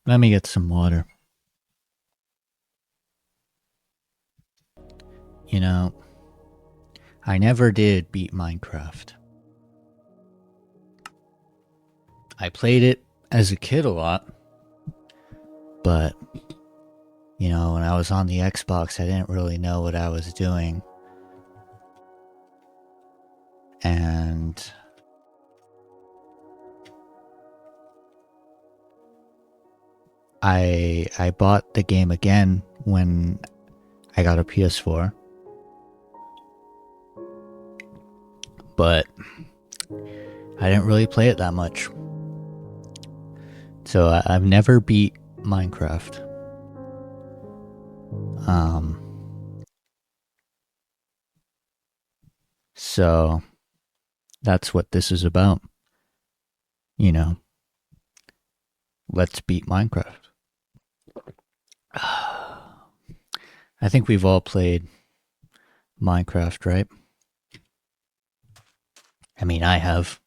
Let me get some water. You know, I never did beat Minecraft. I played it as a kid a lot, but, when I was on the Xbox, I didn't really know what I was doing. And I bought the game again when I got a PS4. But I didn't really play it that much. So I've never beat Minecraft. So that's what this is about. Let's beat Minecraft. I think we've all played Minecraft, right? I mean, I have.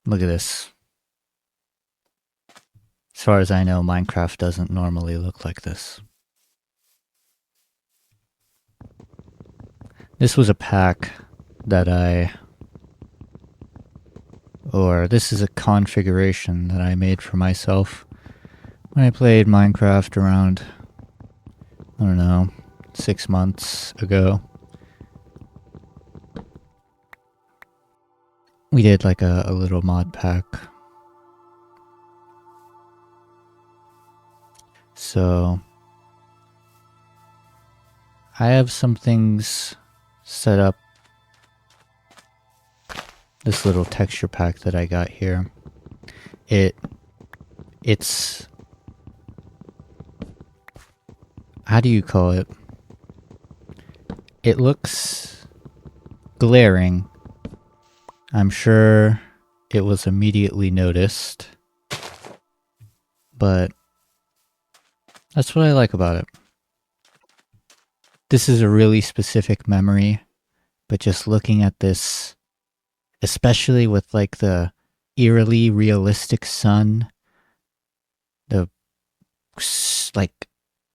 Look at this. As far as I know, Minecraft doesn't normally look like this. This was a pack that this is a configuration that I made for myself when I played Minecraft around, 6 months ago. We did like a little mod pack. So I have some things set up. This little texture pack that I got here. It's how do you call it? It looks glaring. I'm sure it was immediately noticed, but that's what I like about it. This is a really specific memory, but just looking at this, especially with like the eerily realistic sun, the like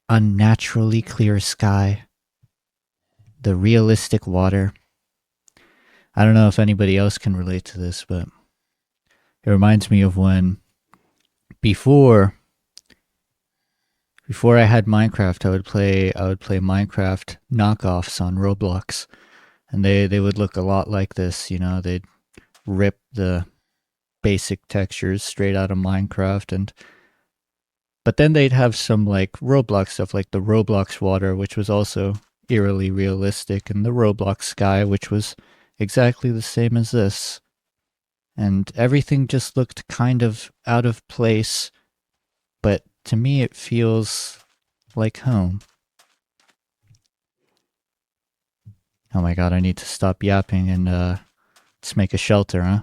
unnaturally clear sky, the realistic water. I don't know if anybody else can relate to this, but it reminds me of when before I had Minecraft, I would play Minecraft knockoffs on Roblox, and they would look a lot like this. They'd rip the basic textures straight out of Minecraft, but then they'd have some like Roblox stuff, like the Roblox water, which was also eerily realistic, and the Roblox sky, which was exactly the same as this. And everything just looked kind of out of place, but to me it feels like home. Oh my god, I need to stop yapping and let's make a shelter, huh?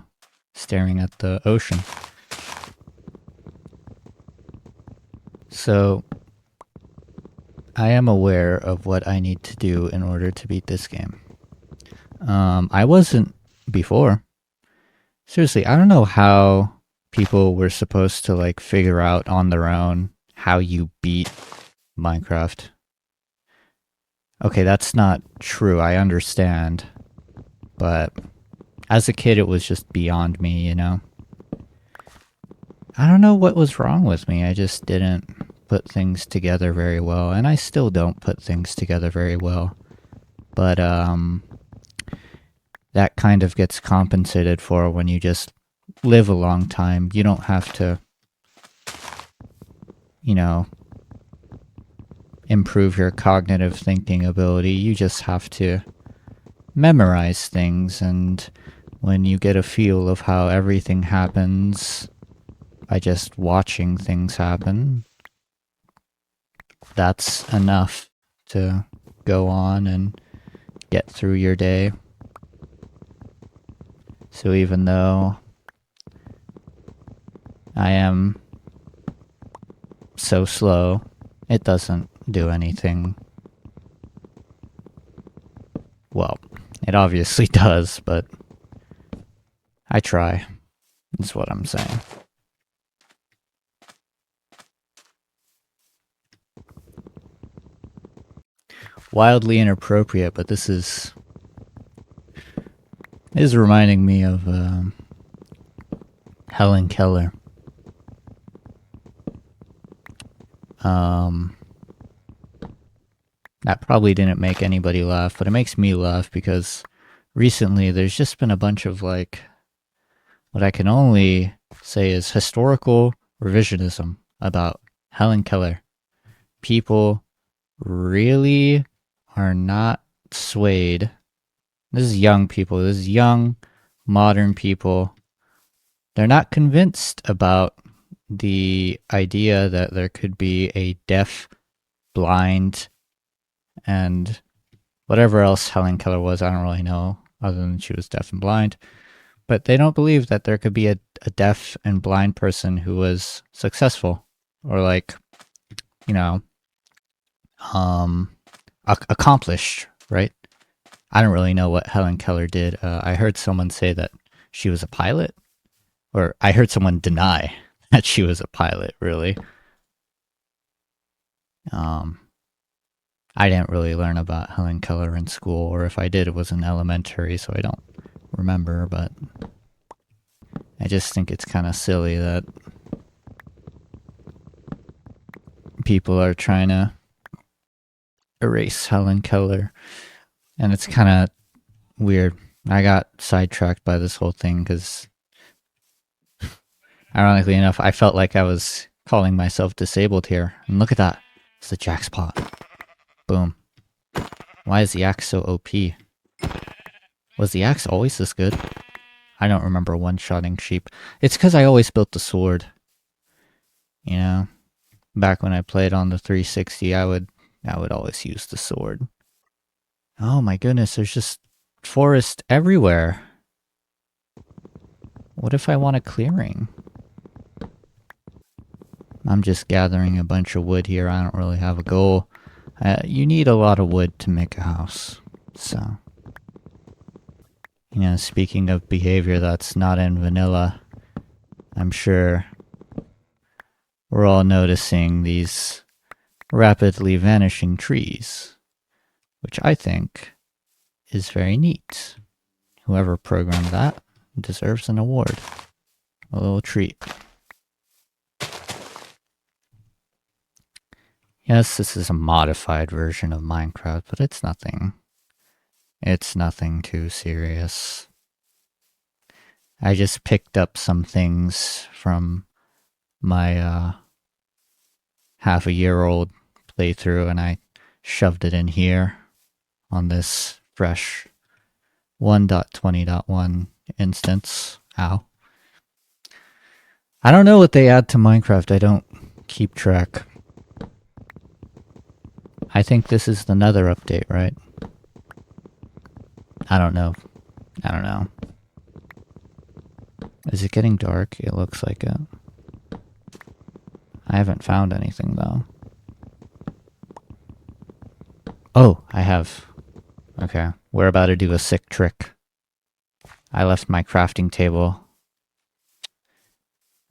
Staring at the ocean. So, I am aware of what I need to do in order to beat this game. I wasn't before. Seriously, I don't know how people were supposed to like figure out on their own how you beat Minecraft. Okay, that's not true, I understand. But as a kid, it was just beyond me, I don't know what was wrong with me. I just didn't put things together very well, and I still don't put things together very well. But that kind of gets compensated for when you just live a long time. You don't have to, improve your cognitive thinking ability. You just have to memorize things, and when you get a feel of how everything happens by just watching things happen, that's enough to go on and get through your day. So even though I am so slow, it doesn't do anything. Well, it obviously does, but I try. That's what I'm saying. wildly inappropriate, but this is reminding me of Helen Keller. That probably didn't make anybody laugh, but it makes me laugh because recently there's just been a bunch of like what I can only say is historical revisionism about Helen Keller. People really are not swayed. This is young people. This is young, modern people. They're not convinced about the idea that there could be a deaf, blind, and whatever else Helen Keller was. I don't really know, other than she was deaf and blind. But they don't believe that there could be a deaf and blind person who was successful or like, you know, accomplished, right? I don't really know what Helen Keller did. I heard someone say that she was a pilot, or I heard someone deny that she was a pilot, really. I didn't really learn about Helen Keller in school, or if I did, it was in elementary, so I don't remember, but I just think it's kind of silly that people are trying to erase Helen Keller, and it's kind of weird. I got sidetracked by this whole thing because, ironically enough, I felt like I was calling myself disabled here. And look at that. It's the jackpot. Boom. Why is the axe so OP? Was the axe always this good? I don't remember one-shotting sheep. It's because I always built the sword. You know? Back when I played on the 360, I would always use the sword. Oh my goodness, there's just forest everywhere. What if I want a clearing? I'm just gathering a bunch of wood here. I don't really have a goal. You need a lot of wood to make a house. So, you know, speaking of behavior that's not in vanilla, I'm sure we're all noticing these rapidly vanishing trees, which I think is very neat. Whoever programmed that deserves an award. A little treat. Yes, this is a modified version of Minecraft, but it's nothing too serious. I just picked up some things from my half-a-year-old playthrough and I shoved it in here on this fresh 1.20.1 instance. Ow. I don't know what they add to Minecraft. I don't keep track. I think this is the Nether update, right? I don't know. Is it getting dark? It looks like it. I haven't found anything, though. Oh, I have. Okay, we're about to do a sick trick. I left my crafting table.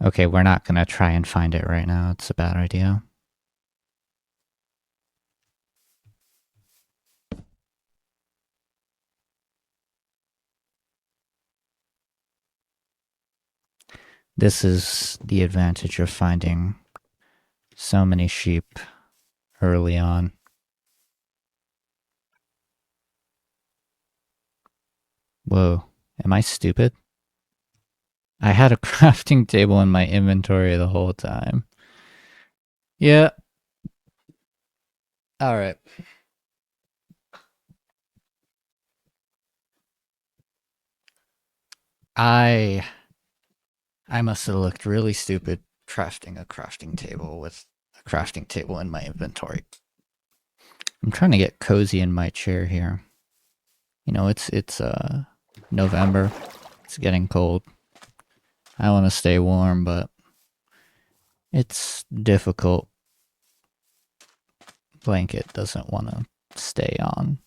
Okay, we're not gonna try and find it right now. It's a bad idea. This is the advantage of finding so many sheep early on. Whoa, am I stupid? I had a crafting table in my inventory the whole time. Yeah. Alright. I must have looked really stupid crafting a crafting table with a crafting table in my inventory. I'm trying to get cozy in my chair here. You know, it's November. It's getting cold. I want to stay warm, but it's difficult. Blanket doesn't want to stay on.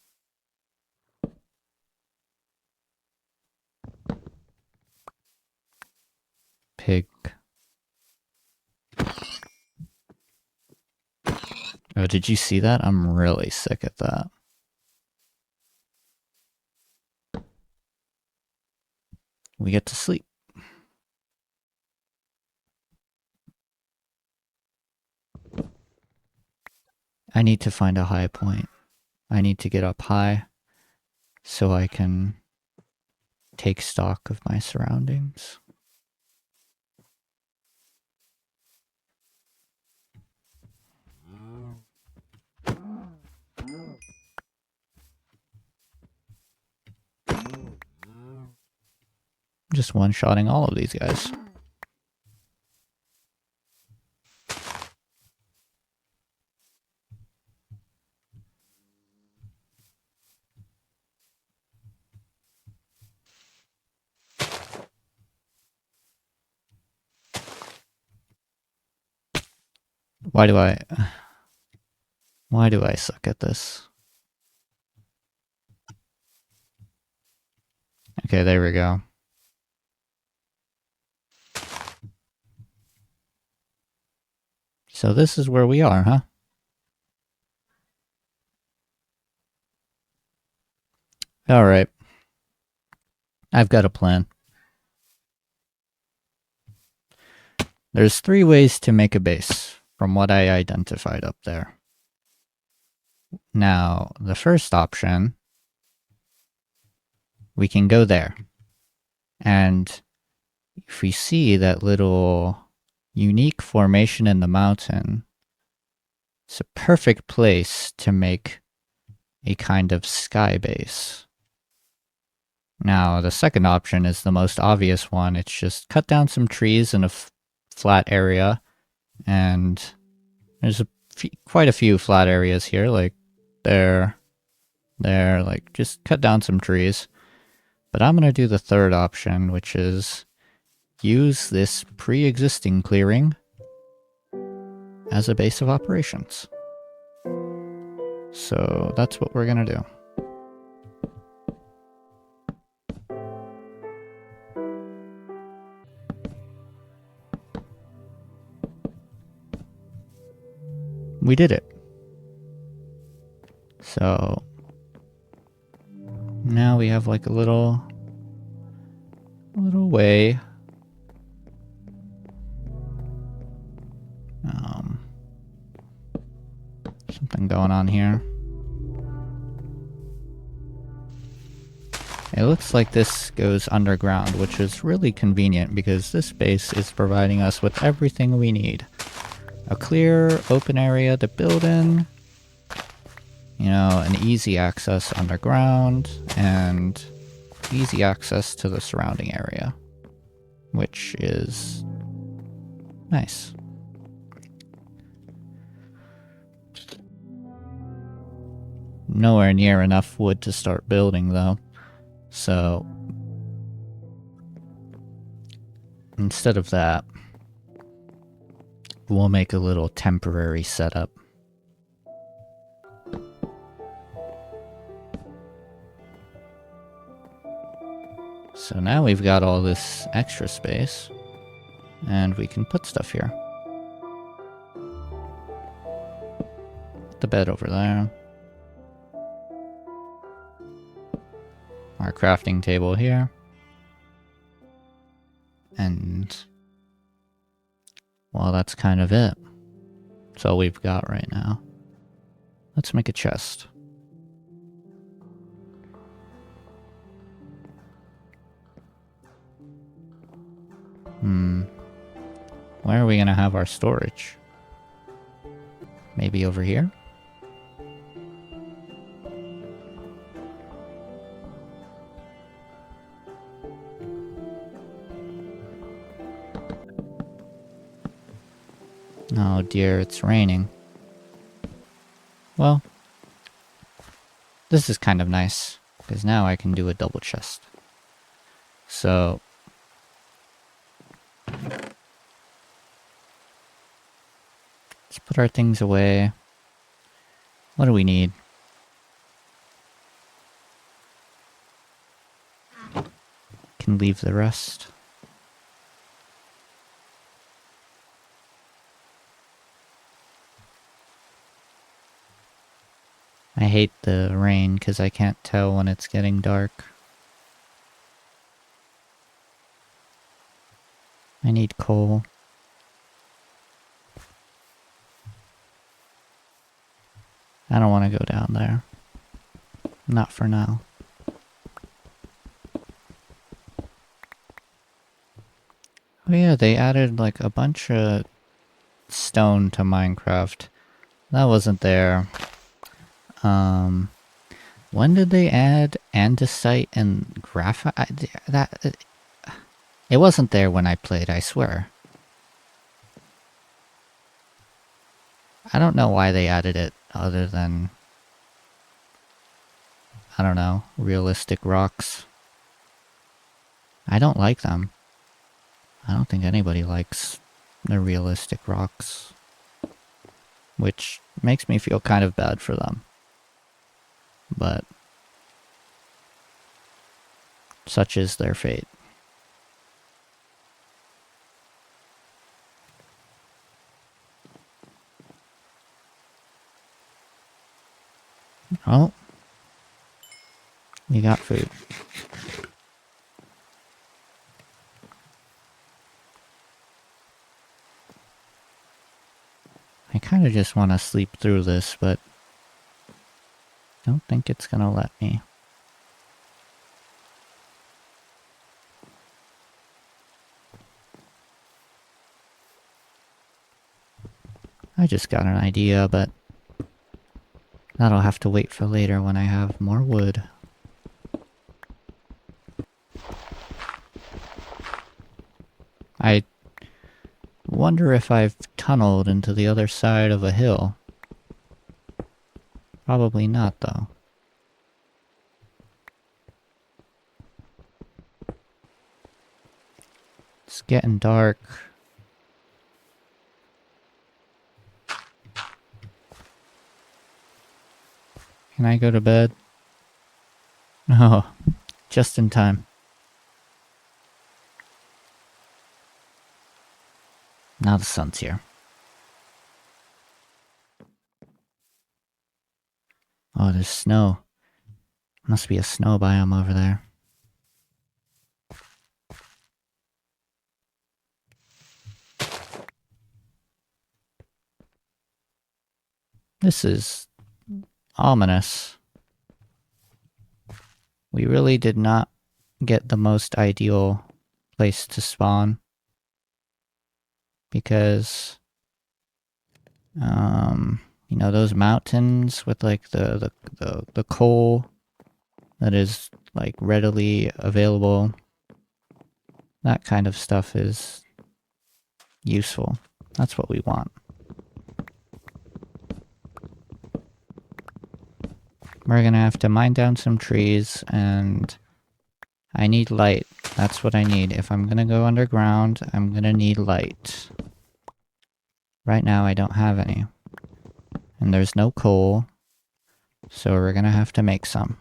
Pig. Oh, did you see that? I'm really sick at that. we get to sleep. I need to find a high point. I need to get up high so I can take stock of my surroundings. Just one-shotting all of these guys. Why do I suck at this? Okay, there we go. So this is where we are, huh? Alright. I've got a plan. There's 3 ways to make a base, from what I identified up there. Now, the first option, we can go there. And if we see that little unique formation in the mountain, it's a perfect place to make a kind of sky base. Now, the second option is the most obvious one. It's just cut down some trees in a flat area, and there's quite a few flat areas here, like there, like just cut down some trees. But I'm gonna do the third option, which is use this pre-existing clearing as a base of operations. So that's what we're gonna do. We did it. So now we have like a little way. Something going on here. It looks like this goes underground, which is really convenient because this base is providing us with everything we need. A clear, open area to build in, you know, an easy access underground, and easy access to the surrounding area, which is nice. Nowhere near enough wood to start building, though. So instead of that, we'll make a little temporary setup. So now we've got all this extra space, and we can put stuff here. The bed over there. Our crafting table here. And, well, that's kind of it. That's all we've got right now. Let's make a chest. Where are we gonna have our storage? Maybe over here? Oh dear, it's raining. Well, this is kind of nice, because now I can do a double chest. So let's put our things away. What do we need? Can leave the rest. I hate the rain because I can't tell when it's getting dark. I need coal. I don't want to go down there. Not for now. Oh yeah, they added like a bunch of stone to Minecraft. That wasn't there. When did they add andesite and graphite? It wasn't there when I played, I swear. I don't know why they added it other than, I don't know, realistic rocks. I don't like them. I don't think anybody likes the realistic rocks. Which makes me feel kind of bad for them. But such is their fate. Oh. You got food. I kind of just want to sleep through this, but don't think it's gonna let me. I just got an idea, but that'll have to wait for later when I have more wood. I wonder if I've tunneled into the other side of a hill. Probably not, though. It's getting dark. Can I go to bed? Oh, just in time. Now the sun's here. Oh, there's snow. Must be a snow biome over there. This is ominous. We really did not get the most ideal place to spawn. Because, you know, those mountains with like the coal that is like readily available, that kind of stuff is useful. That's what we want. We're gonna have to mine down some trees, and I need light. That's what I need. If I'm gonna go underground, I'm gonna need light. Right now I don't have any. And there's no coal, so we're gonna have to make some.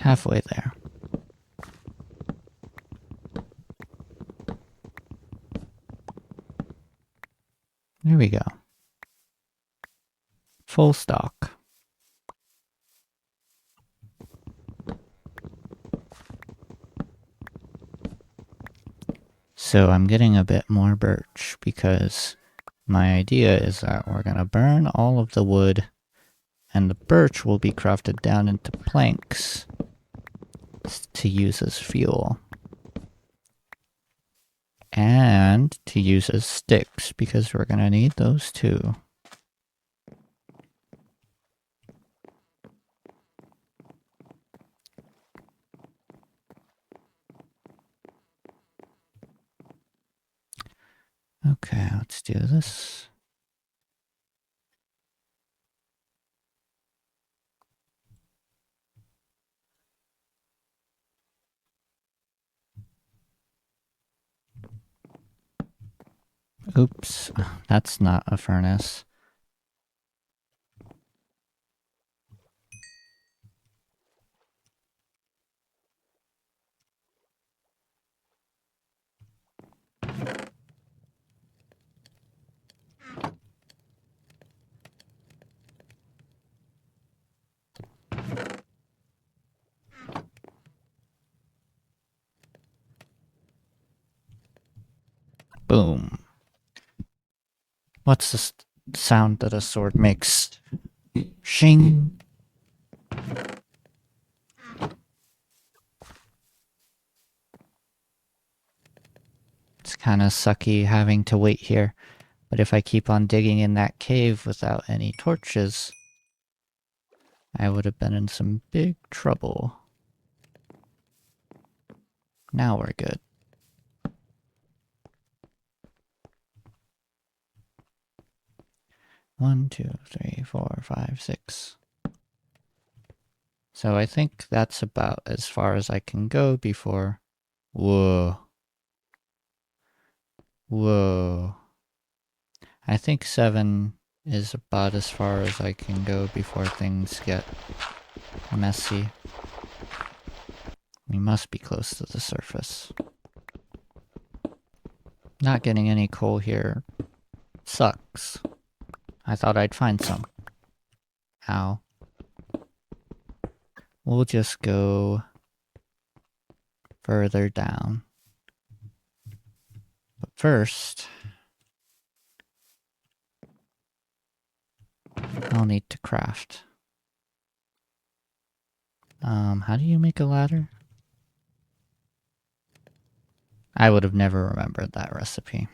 Halfway there. There we go. Full stock. So I'm getting a bit more birch because my idea is that we're gonna burn all of the wood and the birch will be crafted down into planks to use as fuel. And to use as sticks because we're gonna need those too. Okay, let's do this. Oops, that's not a furnace. Boom. What's the sound that a sword makes? Shing. It's kind of sucky having to wait here, but if I keep on digging in that cave without any torches, I would have been in some big trouble. Now we're good. One, two, three, four, five, six. So I think that's about as far as I can go before... Whoa. Whoa. I think 7 is about as far as I can go before things get messy. We must be close to the surface. Not getting any coal here sucks. I thought I'd find some. Ow. We'll just go further down. But first, I'll need to craft. How do you make a ladder? I would have never remembered that recipe.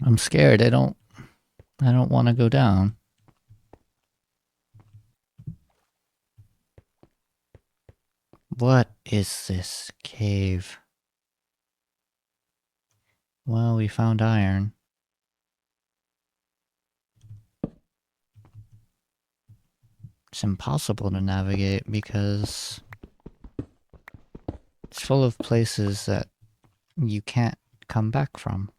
I'm scared. I don't want to go down. What is this cave? Well, we found iron. It's impossible to navigate because it's full of places that you can't come back from.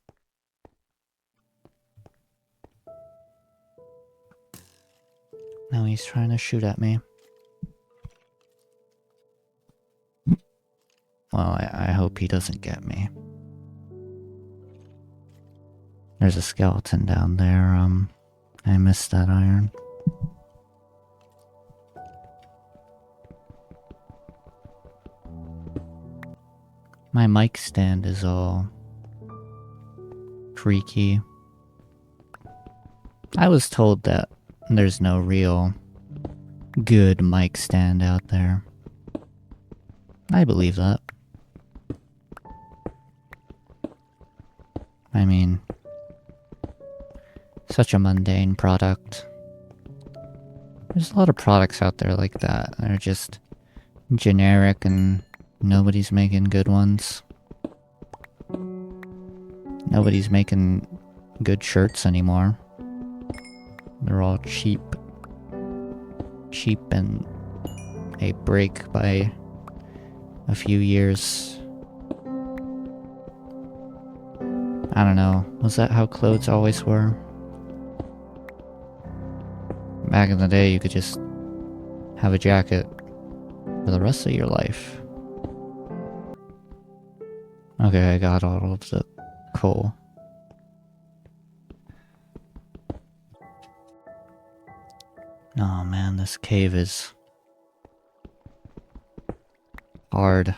Now he's trying to shoot at me. Well, I hope he doesn't get me. There's a skeleton down there. I missed that iron. My mic stand is all creaky. I was told that there's no real good mic stand out there. I believe that. I mean, such a mundane product. There's a lot of products out there like that. They're just generic and nobody's making good ones. Nobody's making good shirts anymore. They're all cheap. Cheap and they break by a few years. I don't know. Was that how clothes always were? Back in the day, you could just have a jacket for the rest of your life. Okay, I got all of the coal. Oh man, this cave is hard.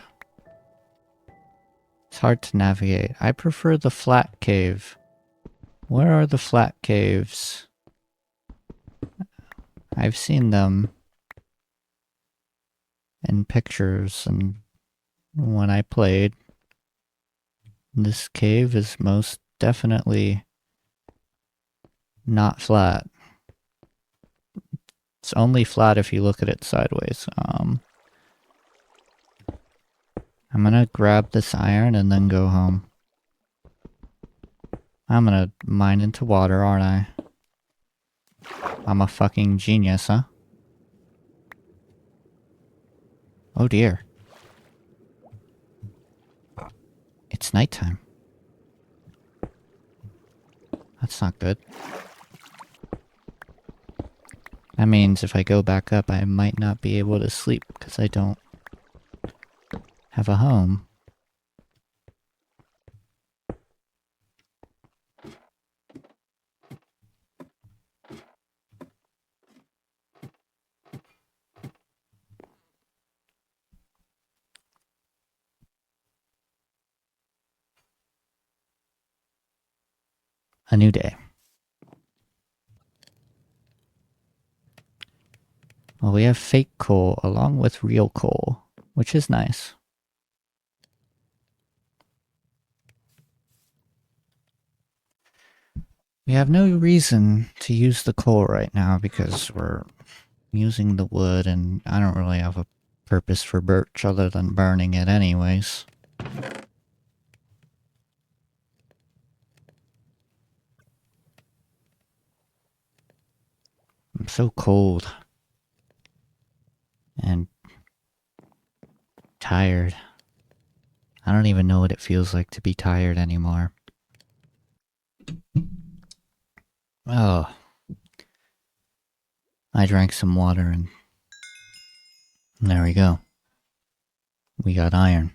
It's hard to navigate. I prefer the flat cave. Where are the flat caves? I've seen them in pictures and when I played. This cave is most definitely not flat. It's only flat if you look at it sideways. I'm gonna grab this iron and then go home. I'm gonna mine into water, aren't I? I'm a fucking genius, huh? Oh dear. It's nighttime. That's not good. That means if I go back up, I might not be able to sleep because I don't have a home. a new day. Well, we have fake coal along with real coal, which is nice. We have no reason to use the coal right now because we're using the wood, and I don't really have a purpose for birch other than burning it anyways. I'm so cold. And tired. I don't even know what it feels like to be tired anymore. Oh. I drank some water and there we go. We got iron.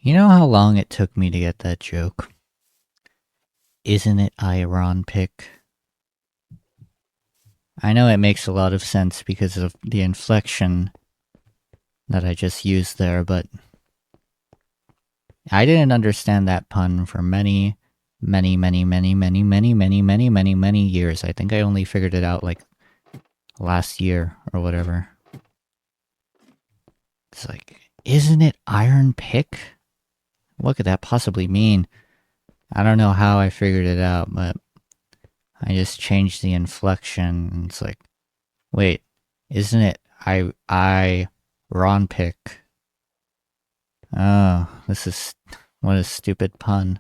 You know how long it took me to get that joke? Isn't it Iron Pick? I know it makes a lot of sense because of the inflection that I just used there, but I didn't understand that pun for many years. I think I only figured it out like last year or whatever. It's like, isn't it Iron Pick? What could that possibly mean? I don't know how I figured it out, but I just changed the inflection and it's like, wait, isn't it Ron Pick? Oh, what a stupid pun.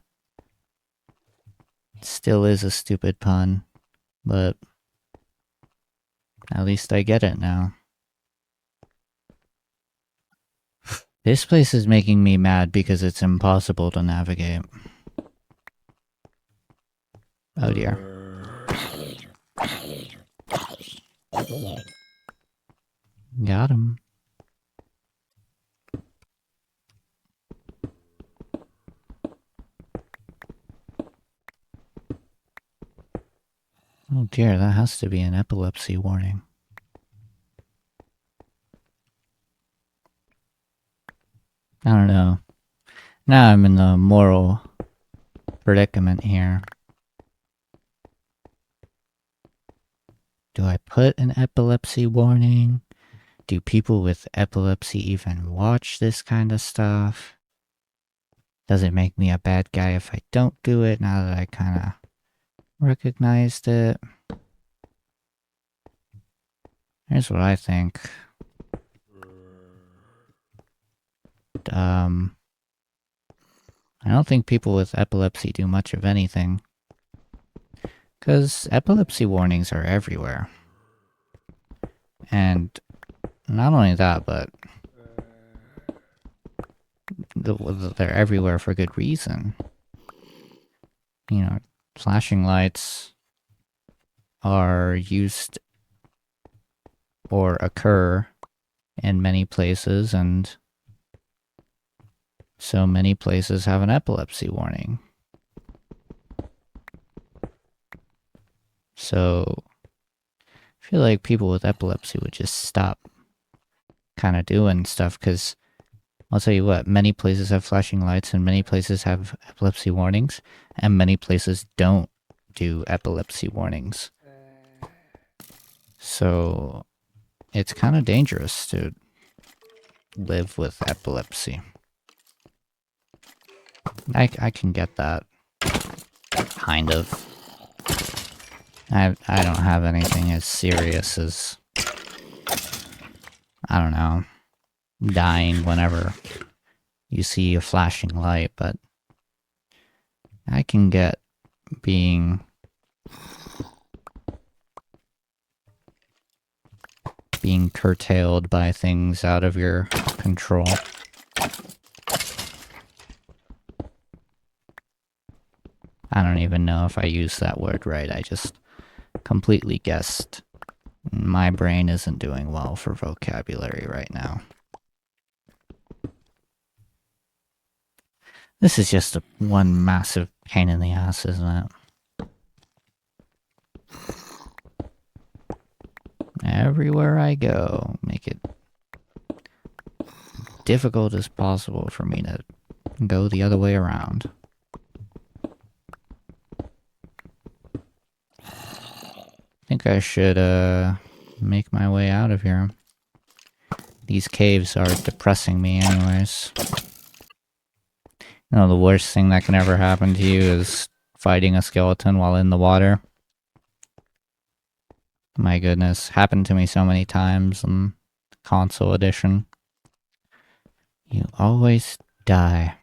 It still is a stupid pun, but at least I get it now. This place is making me mad because it's impossible to navigate. Oh dear. Got him. Oh dear, that has to be an epilepsy warning. I don't know. Now I'm in the moral predicament here. Do I put an epilepsy warning? Do people with epilepsy even watch this kind of stuff? Does it make me a bad guy if I don't do it now that I kind of recognized it? Here's what I think. I don't think people with epilepsy do much of anything. Because epilepsy warnings are everywhere. And not only that, but they're everywhere for good reason. You know, flashing lights are used or occur in many places, and so many places have an epilepsy warning. So I feel like people with epilepsy would just stop kind of doing stuff, because I'll tell you what, many places have flashing lights and many places have epilepsy warnings, and many places don't do epilepsy warnings. So it's kind of dangerous to live with epilepsy. I can get that. Kind of. I don't have anything as serious as, I don't know, dying whenever you see a flashing light, but I can get being curtailed by things out of your control. I don't even know if I used that word right. I just completely guessed. My brain isn't doing well for vocabulary right now. This is just one massive pain in the ass, isn't it? Everywhere I go, make it difficult as possible for me to go the other way around. I think I should, make my way out of here. These caves are depressing me anyways. You know, the worst thing that can ever happen to you is fighting a skeleton while in the water. My goodness, happened to me so many times in console edition. You always die.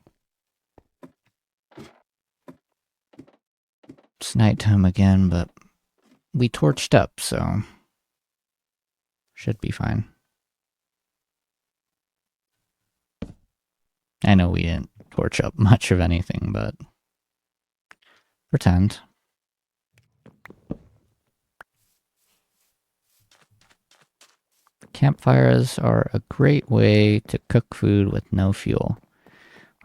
It's nighttime again, but we torched up, so should be fine. I know we didn't torch up much of anything, but pretend. Campfires are a great way to cook food with no fuel.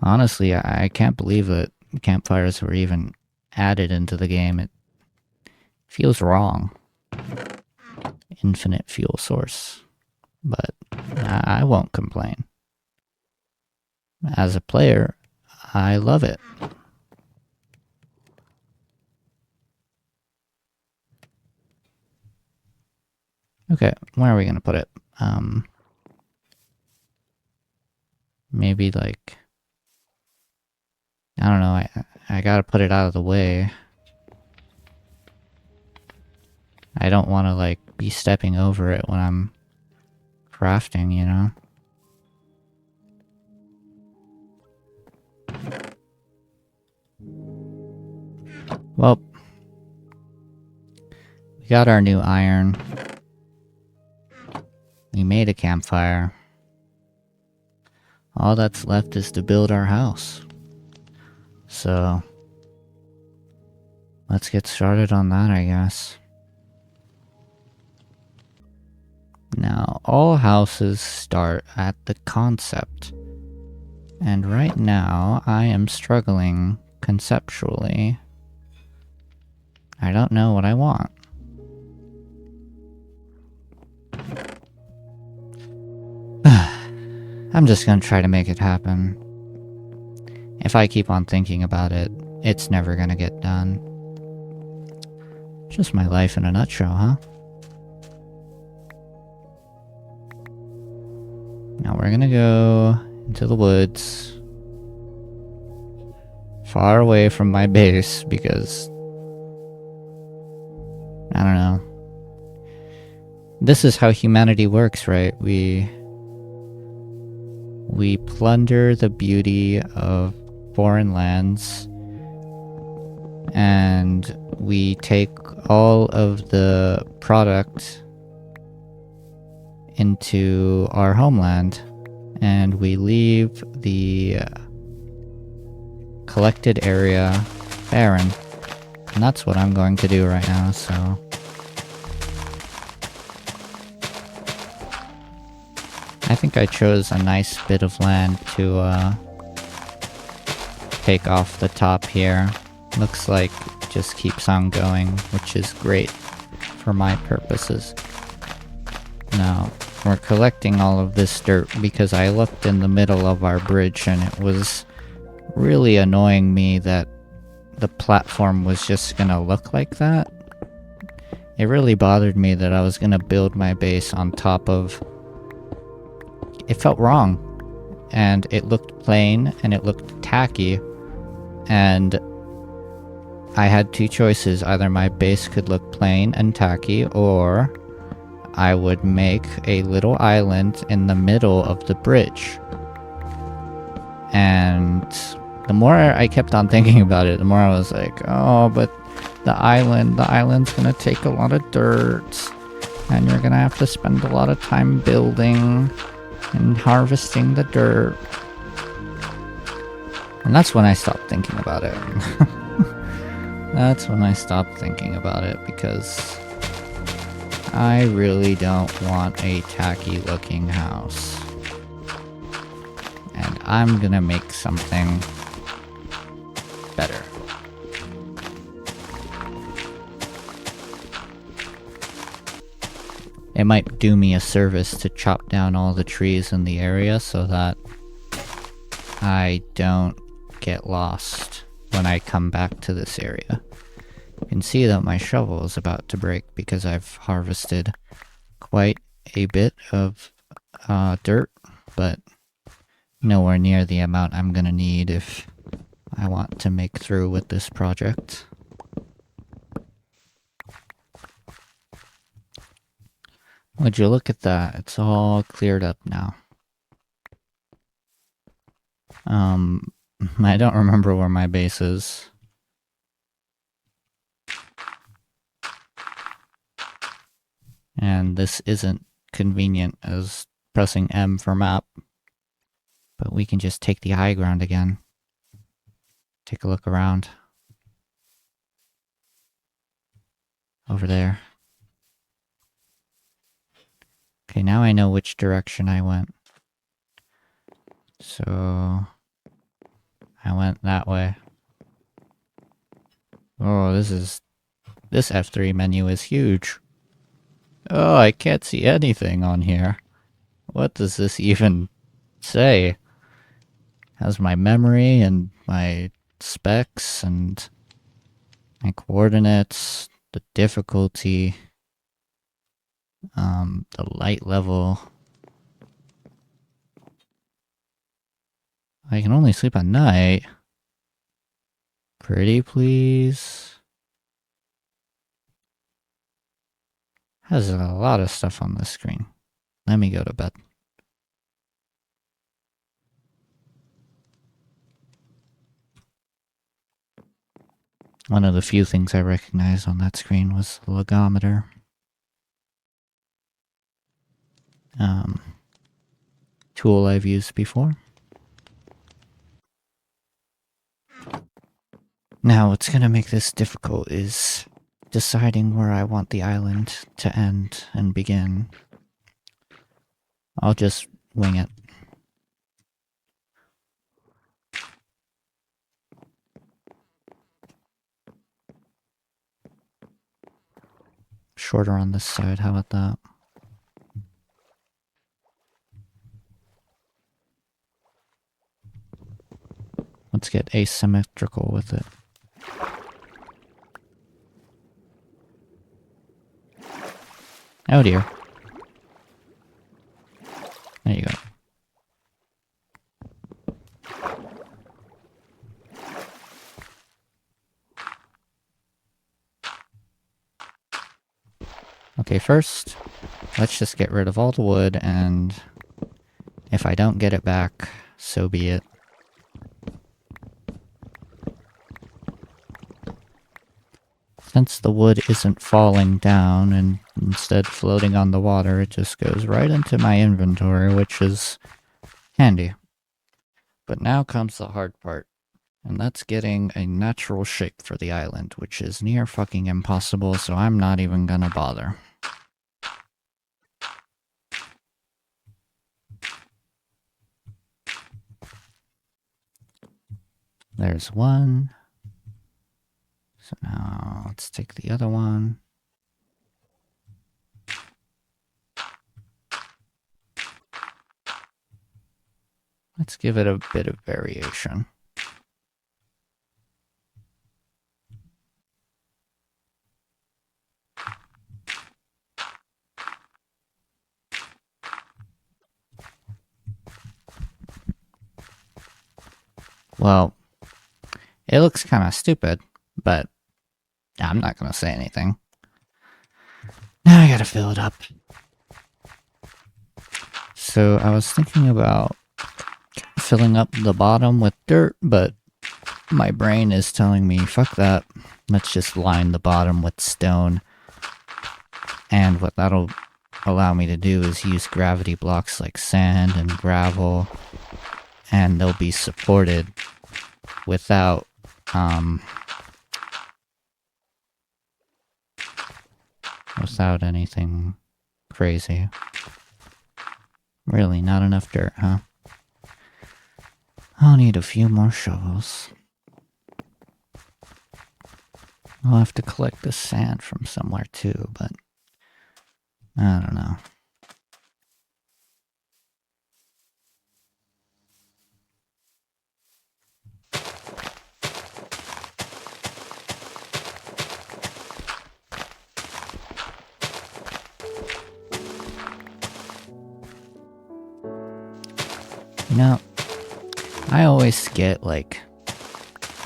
Honestly, I can't believe that campfires were even added into the game. It feels wrong. Infinite fuel source. But I won't complain. As a player, I love it. Okay, where are we gonna put it? Maybe like, I don't know, I gotta put it out of the way. I don't want to like be stepping over it when I'm crafting, you know? Well, we got our new iron. We made a campfire. All that's left is to build our house. So, let's get started on that, I guess. Now, all houses start at the concept. And right now, I am struggling conceptually. I don't know what I want. I'm just gonna try to make it happen. If I keep on thinking about it, it's never gonna get done. Just my life in a nutshell, huh? Now we're gonna go into the woods. Far away from my base because... I don't know. This is how humanity works, right? We plunder the beauty of foreign lands, and we take all of the product into our homeland, and we leave the collected area barren. And that's what I'm going to do right now, so... I think I chose a nice bit of land to take off the top here. Looks like it just keeps on going, which is great for my purposes. Now, we're collecting all of this dirt because I looked in the middle of our bridge and it was really annoying me that the platform was just gonna look like that. It really bothered me that I was gonna build my base on top of... It felt wrong, and it looked plain, and it looked tacky, and I had two choices. Either my base could look plain and tacky, or I would make a little island in the middle of the bridge. And the more I kept on thinking about it, the more I was like, oh, but the island's gonna take a lot of dirt, and you're gonna have to spend a lot of time building and harvesting the dirt. And that's when I stopped thinking about it. That's when I stopped thinking about it, because I really don't want a tacky looking house. And I'm gonna make something it might do me a service to chop down all the trees in the area so that I don't get lost when I come back to this area. You can see that my shovel is about to break because I've harvested quite a bit of dirt, but nowhere near the amount I'm gonna need if I want to make through with this project. Would you look at that? It's all cleared up now. I don't remember where my base is. And this isn't convenient as pressing M for map. But we can just take the high ground again. Take a look around. Over there. Okay, now I know which direction I went. So I went that way. Oh, this F3 menu is huge. Oh, I can't see anything on here. What does this even say? Has my memory and my specs and my coordinates, the difficulty, the light level. I can only sleep at night. Pretty please. Has a lot of stuff on this screen. Let me go to bed. One of the few things I recognized on that screen was the logometer. Tool I've used before. Now, what's gonna make this difficult is deciding where I want the island to end and begin. I'll just wing it. Shorter on this side, how about that? Let's get asymmetrical with it. Oh dear. There you go. Okay, first, let's just get rid of all the wood, and if I don't get it back, so be it. Since the wood isn't falling down and instead floating on the water, it just goes right into my inventory, which is handy. But now comes the hard part, and that's getting a natural shape for the island, which is near fucking impossible, so I'm not even gonna bother. There's one. So now let's take the other one. Let's give it a bit of variation. Well, it looks kind of stupid, but I'm not gonna say anything. Now I gotta fill it up. So I was thinking about filling up the bottom with dirt, but my brain is telling me, fuck that. Let's just line the bottom with stone. And what that'll allow me to do is use gravity blocks like sand and gravel, and they'll be supported without without anything crazy. Really, not enough dirt, huh? I'll need a few more shovels. I'll have to collect the sand from somewhere too, but I don't know. You know, I always get like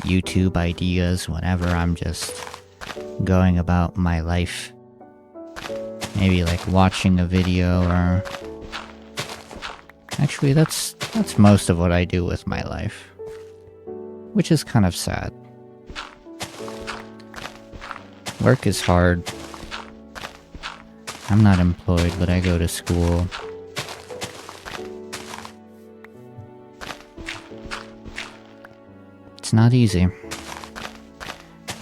YouTube ideas whenever I'm just going about my life. Maybe like watching a video or... Actually, that's most of what I do with my life. Which is kind of sad. Work is hard. I'm not employed, but I go to school. It's not easy.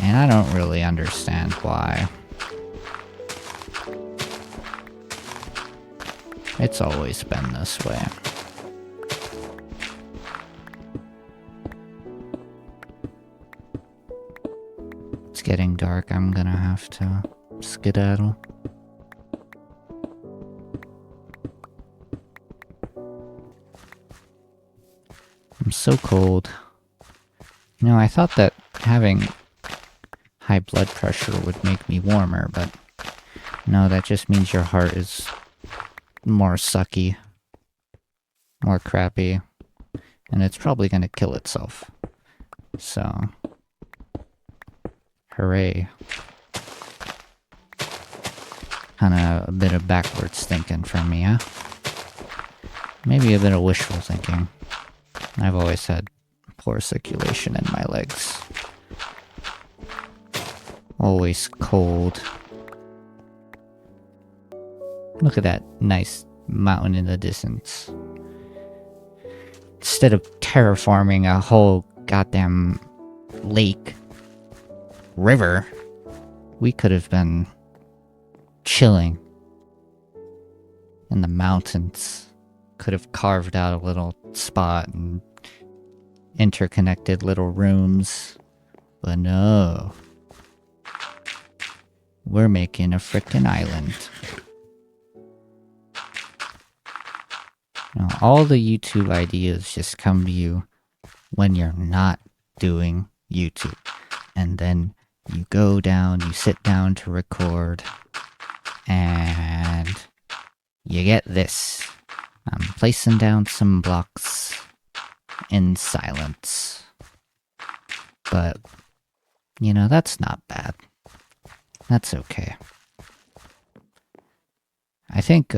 And I don't really understand why. It's always been this way. It's getting dark, I'm gonna have to skedaddle. I'm so cold. You know, I thought that having high blood pressure would make me warmer, but no, that just means your heart is more sucky, more crappy, and it's probably gonna kill itself. So, hooray. Kinda a bit of backwards thinking from me, huh? Maybe a bit of wishful thinking. I've always had poor circulation in my legs. Always cold. Look at that nice mountain in the distance. Instead of terraforming a whole goddamn lake, river, we could have been chilling in the mountains. Could have carved out a little spot and interconnected little rooms. But no. We're making a frickin' island. You know, all the YouTube ideas just come to you when you're not doing YouTube. And then you go down, you sit down to record, and you get this. I'm placing down some blocks in silence. But, you know, that's not bad. That's okay. I think,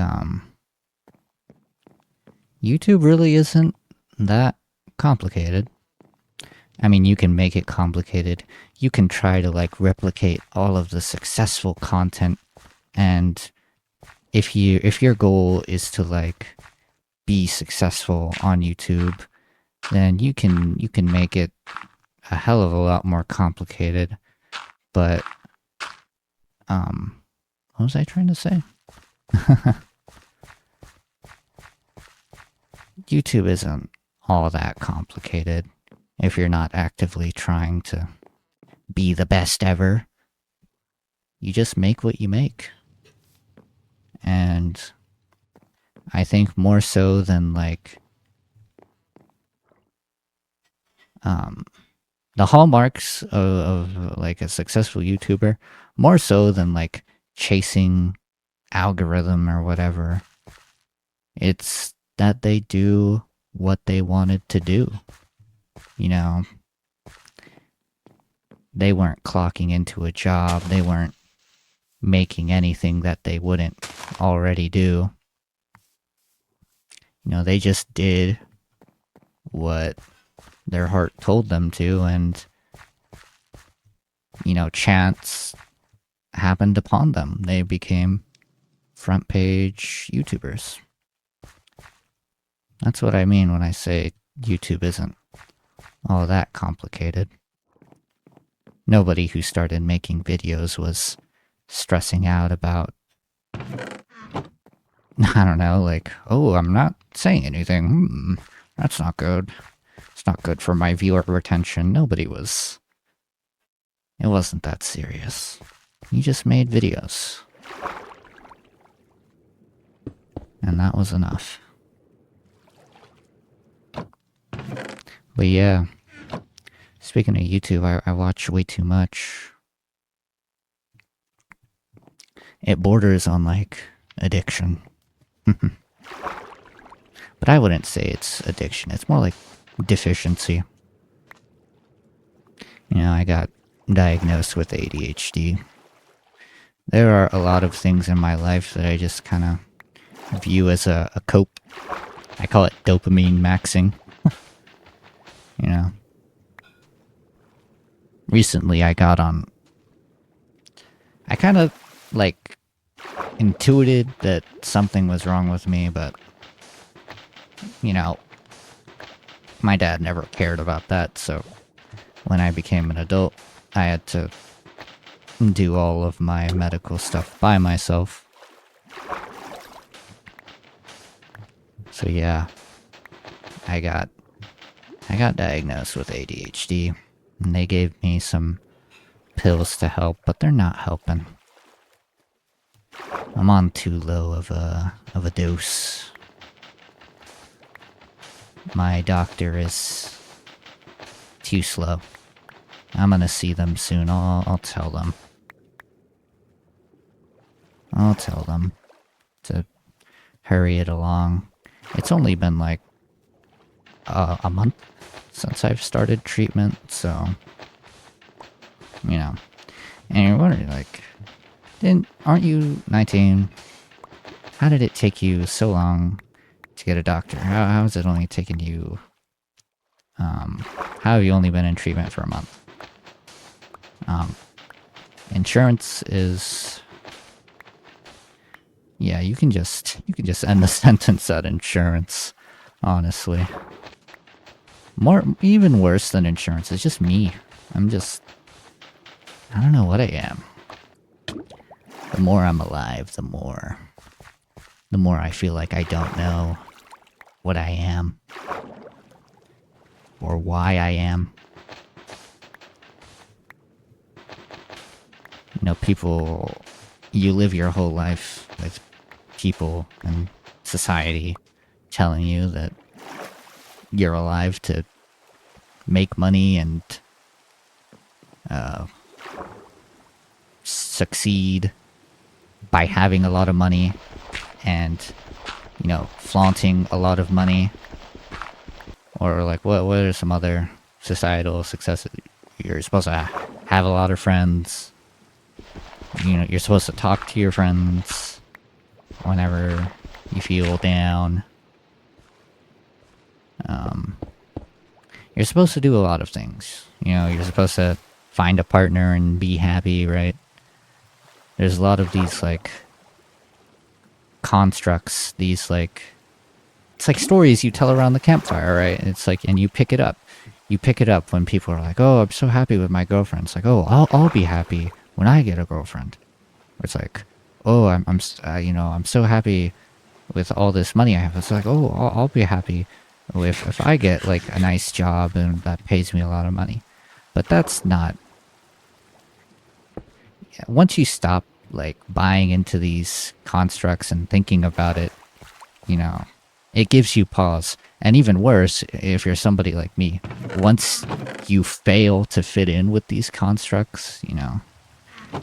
YouTube really isn't that complicated. I mean, you can make it complicated. You can try to, like, replicate all of the successful content, and if your goal is to, like, be successful on YouTube, then you can make it a hell of a lot more complicated. But, what was I trying to say? YouTube isn't all that complicated if you're not actively trying to be the best ever. You just make what you make. And I think more so than, like, the hallmarks of like a successful YouTuber, more so than like chasing algorithm or whatever, it's that they do what they wanted to do. You know, they weren't clocking into a job, they weren't making anything that they wouldn't already do. You know, they just did what their heart told them to, and, you know, chance happened upon them. They became front page YouTubers. That's what I mean when I say YouTube isn't all that complicated. Nobody who started making videos was stressing out about, I don't know, like, oh, I'm not saying anything. That's not good. It's not good for my viewer retention. Nobody was. It wasn't that serious. You just made videos. and that was enough. But yeah, speaking of YouTube, I watch way too much. It borders on, like, addiction. But I wouldn't say it's addiction. It's more like deficiency. You know, I got diagnosed with ADHD. There are a lot of things in my life that I just kind of view as a cope. I call it dopamine maxing. You know. Recently I got on... I kind of, like, intuited that something was wrong with me, but... You know, my dad never cared about that, so... When I became an adult, I had to do all of my medical stuff by myself. So yeah, I got diagnosed with ADHD, and they gave me some pills to help, but they're not helping. I'm on too low of a dose. My doctor is too slow. I'm gonna see them soon. I'll tell them. I'll tell them to hurry it along. It's only been like a month since I've started treatment, so you know. And you're wondering, like, aren't you 19? How did it take you so long to get a doctor? How has it only taken you? How have you only been in treatment for a month? Insurance is... Yeah, you can just end the sentence at insurance, honestly. Even worse than insurance, it's just me. I don't know what I am. The more I'm alive, the more I feel like I don't know what I am. Or why I am. You know, you live your whole life with people and society telling you that you're alive to make money and succeed by having a lot of money and, you know, flaunting a lot of money. Or like, what are some other societal successes? You're supposed to have a lot of friends. You know, you're supposed to talk to your friends whenever you feel down. You're supposed to do a lot of things. You know, you're supposed to find a partner and be happy, right? There's a lot of these, like, constructs, these, like... It's like stories you tell around the campfire, right? It's like, and you pick it up. You pick it up when people are like, oh, I'm so happy with my girlfriend. It's like, oh, I'll be happy when I get a girlfriend. Or it's like, oh, I'm so happy with all this money I have. It's like, oh, I'll be happy if I get, like, a nice job and that pays me a lot of money. But that's not... Once you stop, like, buying into these constructs and thinking about it, you know, it gives you pause. And even worse, if you're somebody like me, once you fail to fit in with these constructs, you know,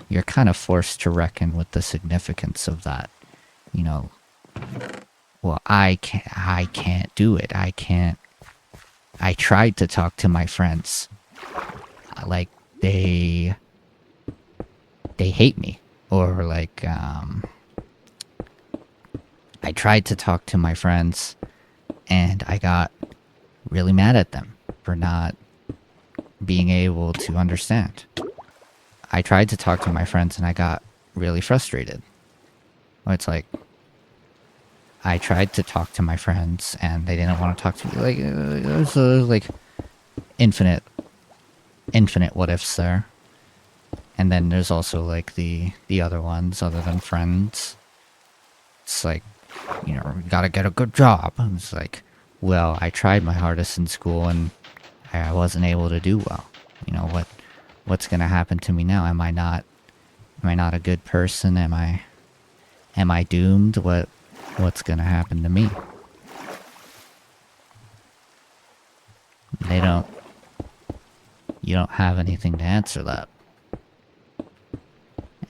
you're kind of forced to reckon with the significance of that. You know, well, I can't do it. I tried to talk to my friends. Like, they hate me. Or like, I tried to talk to my friends and I got really mad at them for not being able to understand. I tried to talk to my friends and I got really frustrated. It's like, I tried to talk to my friends and they didn't want to talk to me. Like, there's like infinite what ifs there. And then there's also like the other ones other than friends. It's like, you know, you gotta get a good job. And it's like, well, I tried my hardest in school and I wasn't able to do well. You know, what's gonna happen to me now? Am I not a good person? Am I doomed? What what's gonna happen to me? They don't. You don't have anything to answer that.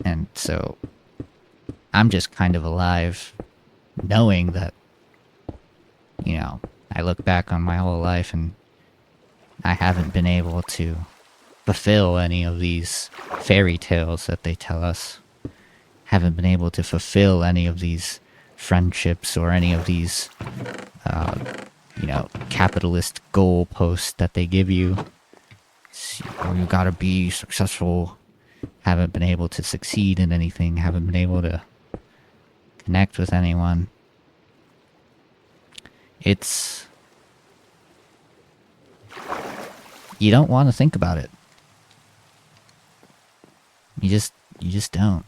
And so I'm just kind of alive knowing that, I look back on my whole life and I haven't been able to fulfill any of these fairy tales that they tell us. Haven't been able to fulfill any of these friendships or any of these, capitalist goalposts that they give you. You gotta be successful. Haven't been able to succeed in anything. Haven't been able to connect with anyone. It's... You don't want to think about it. You just don't.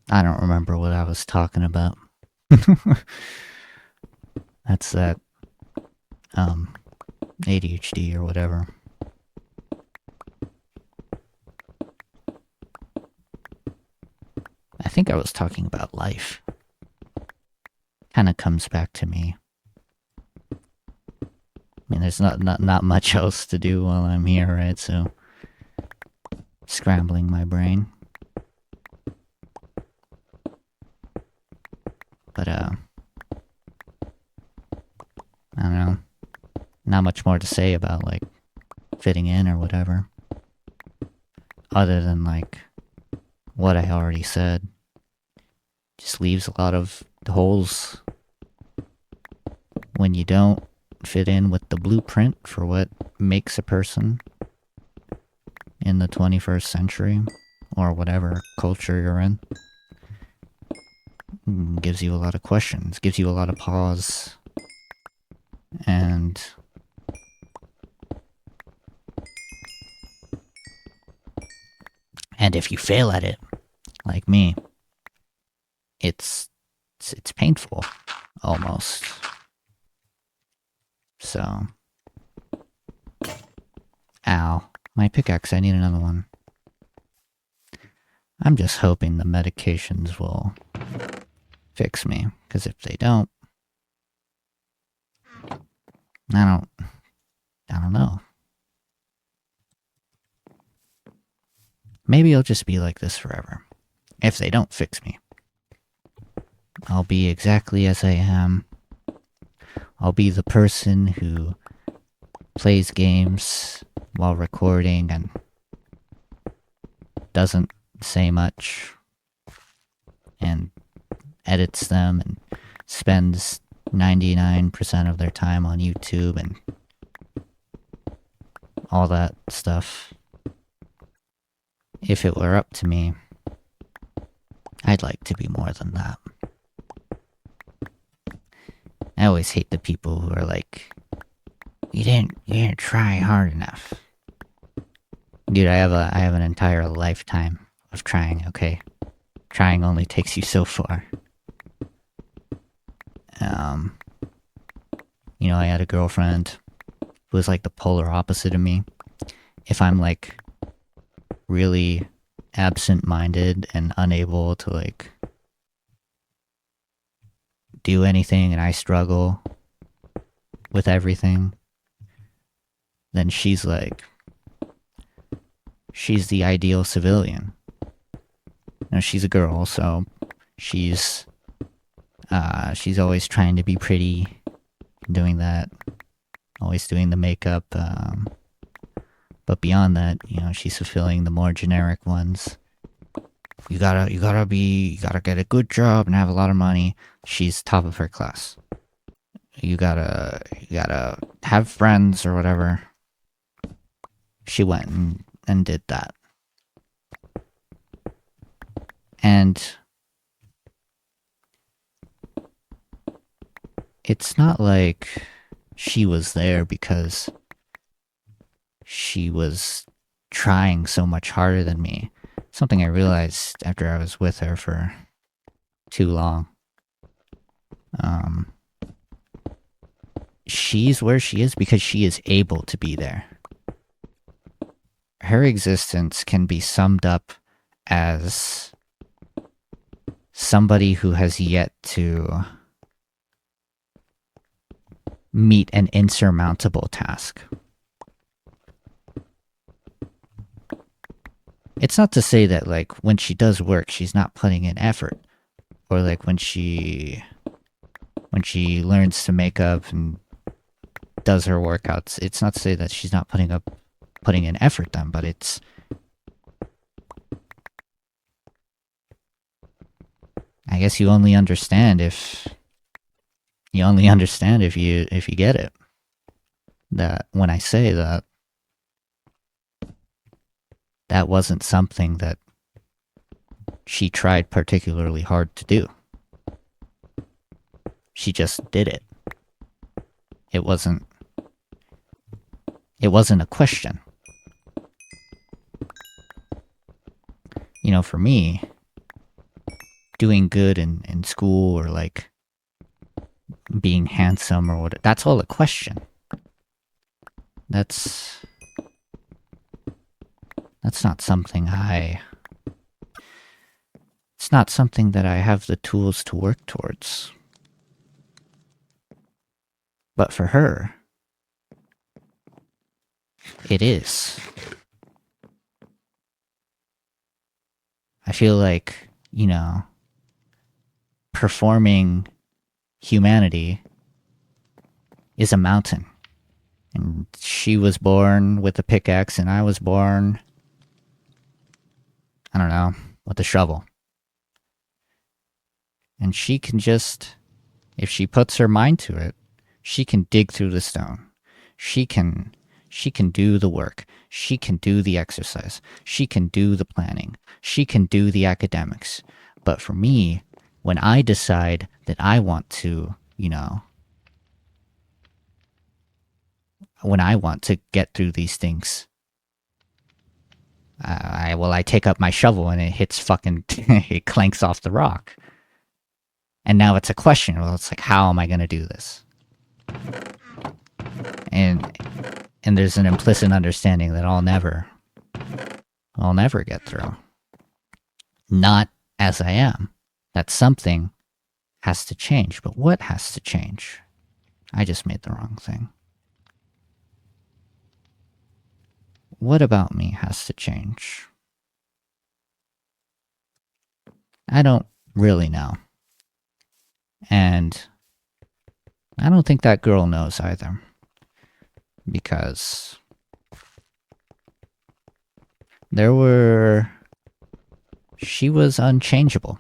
I don't remember what I was talking about. That's that, ADHD or whatever. I think I was talking about life. Kind of comes back to me. I mean, there's not much else to do while I'm here, right? So, scrambling my brain. But, I don't know. Not much more to say about, like, fitting in or whatever. Other than, like, what I already said. Just leaves a lot of holes when you don't fit in with the blueprint for what makes a person in the 21st century, or whatever culture you're in. Gives you a lot of questions, gives you a lot of pause, and if you fail at it, like me, it's painful, almost. So, ow, my pickaxe, I need another one. I'm just hoping the medications will fix me, because if they don't, I don't know. Maybe I'll just be like this forever. If they don't fix me, I'll be exactly as I am. I'll be the person who plays games while recording and doesn't say much and edits them and spends 99% of their time on YouTube and all that stuff. If it were up to me, I'd like to be more than that. I always hate the people who are like, you didn't try hard enough. Dude, I have an entire lifetime of trying, okay? Trying only takes you so far. I had a girlfriend who was like the polar opposite of me. If I'm like really absent-minded and unable to like do anything and I struggle with everything, then she's the ideal civilian. She's a girl, so she's always trying to be pretty, doing that, always doing the makeup, but beyond that, she's fulfilling the more generic ones. You gotta get a good job and have a lot of money. She's top of her class. You gotta have friends or whatever. She went and did that. And it's not like she was there because she was trying so much harder than me. Something I realized after I was with her for too long. She's where she is because she is able to be there. her existence can be summed up as somebody who has yet to meet an insurmountable task. It's not to say that, like, when she does work, she's not putting in effort. Or, like, when she learns to make up and does her workouts, it's not to say that she's not putting in effort then, but it's... I guess you only understand if you get it. That when I say that, that wasn't something that she tried particularly hard to do. She just did it. It wasn't a question. You know, for me, doing good in school or like being handsome or what, that's all a question. That's not something it's not something that I have the tools to work towards. But for her, it is. I feel like, you know, performing humanity is a mountain. And she was born with a pickaxe and I was born, I don't know, with a shovel. And she can just, if she puts her mind to it, she can dig through the stone. She can do the work. She can do the exercise. She can do the planning. She can do the academics. But for me, when I decide that I want to, you know, when I want to get through these things, I take up my shovel and it hits fucking, it clanks off the rock. And now it's a question. Well, it's like, how am I going to do this? And there's an implicit understanding that I'll never get through. Not as I am. That something has to change. But what has to change? I just made the wrong thing. What about me has to change? I don't really know. And I don't think that girl knows either. Because she was unchangeable.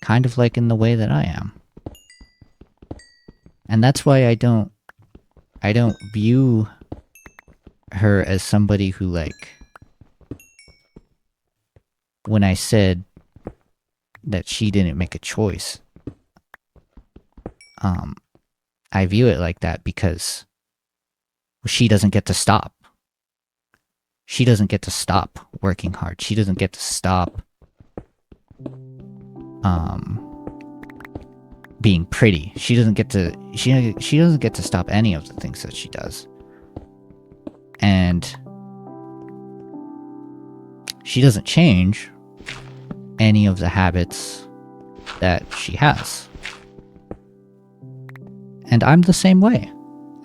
Kind of like in the way that I am. And that's why I don't view her as somebody who, like, when I said that she didn't make a choice, I view it like that because she doesn't get to stop. She doesn't get to stop working hard. She doesn't get to stop being pretty. She doesn't get to stop any of the things that she does. And she doesn't change any of the habits that she has. And I'm the same way.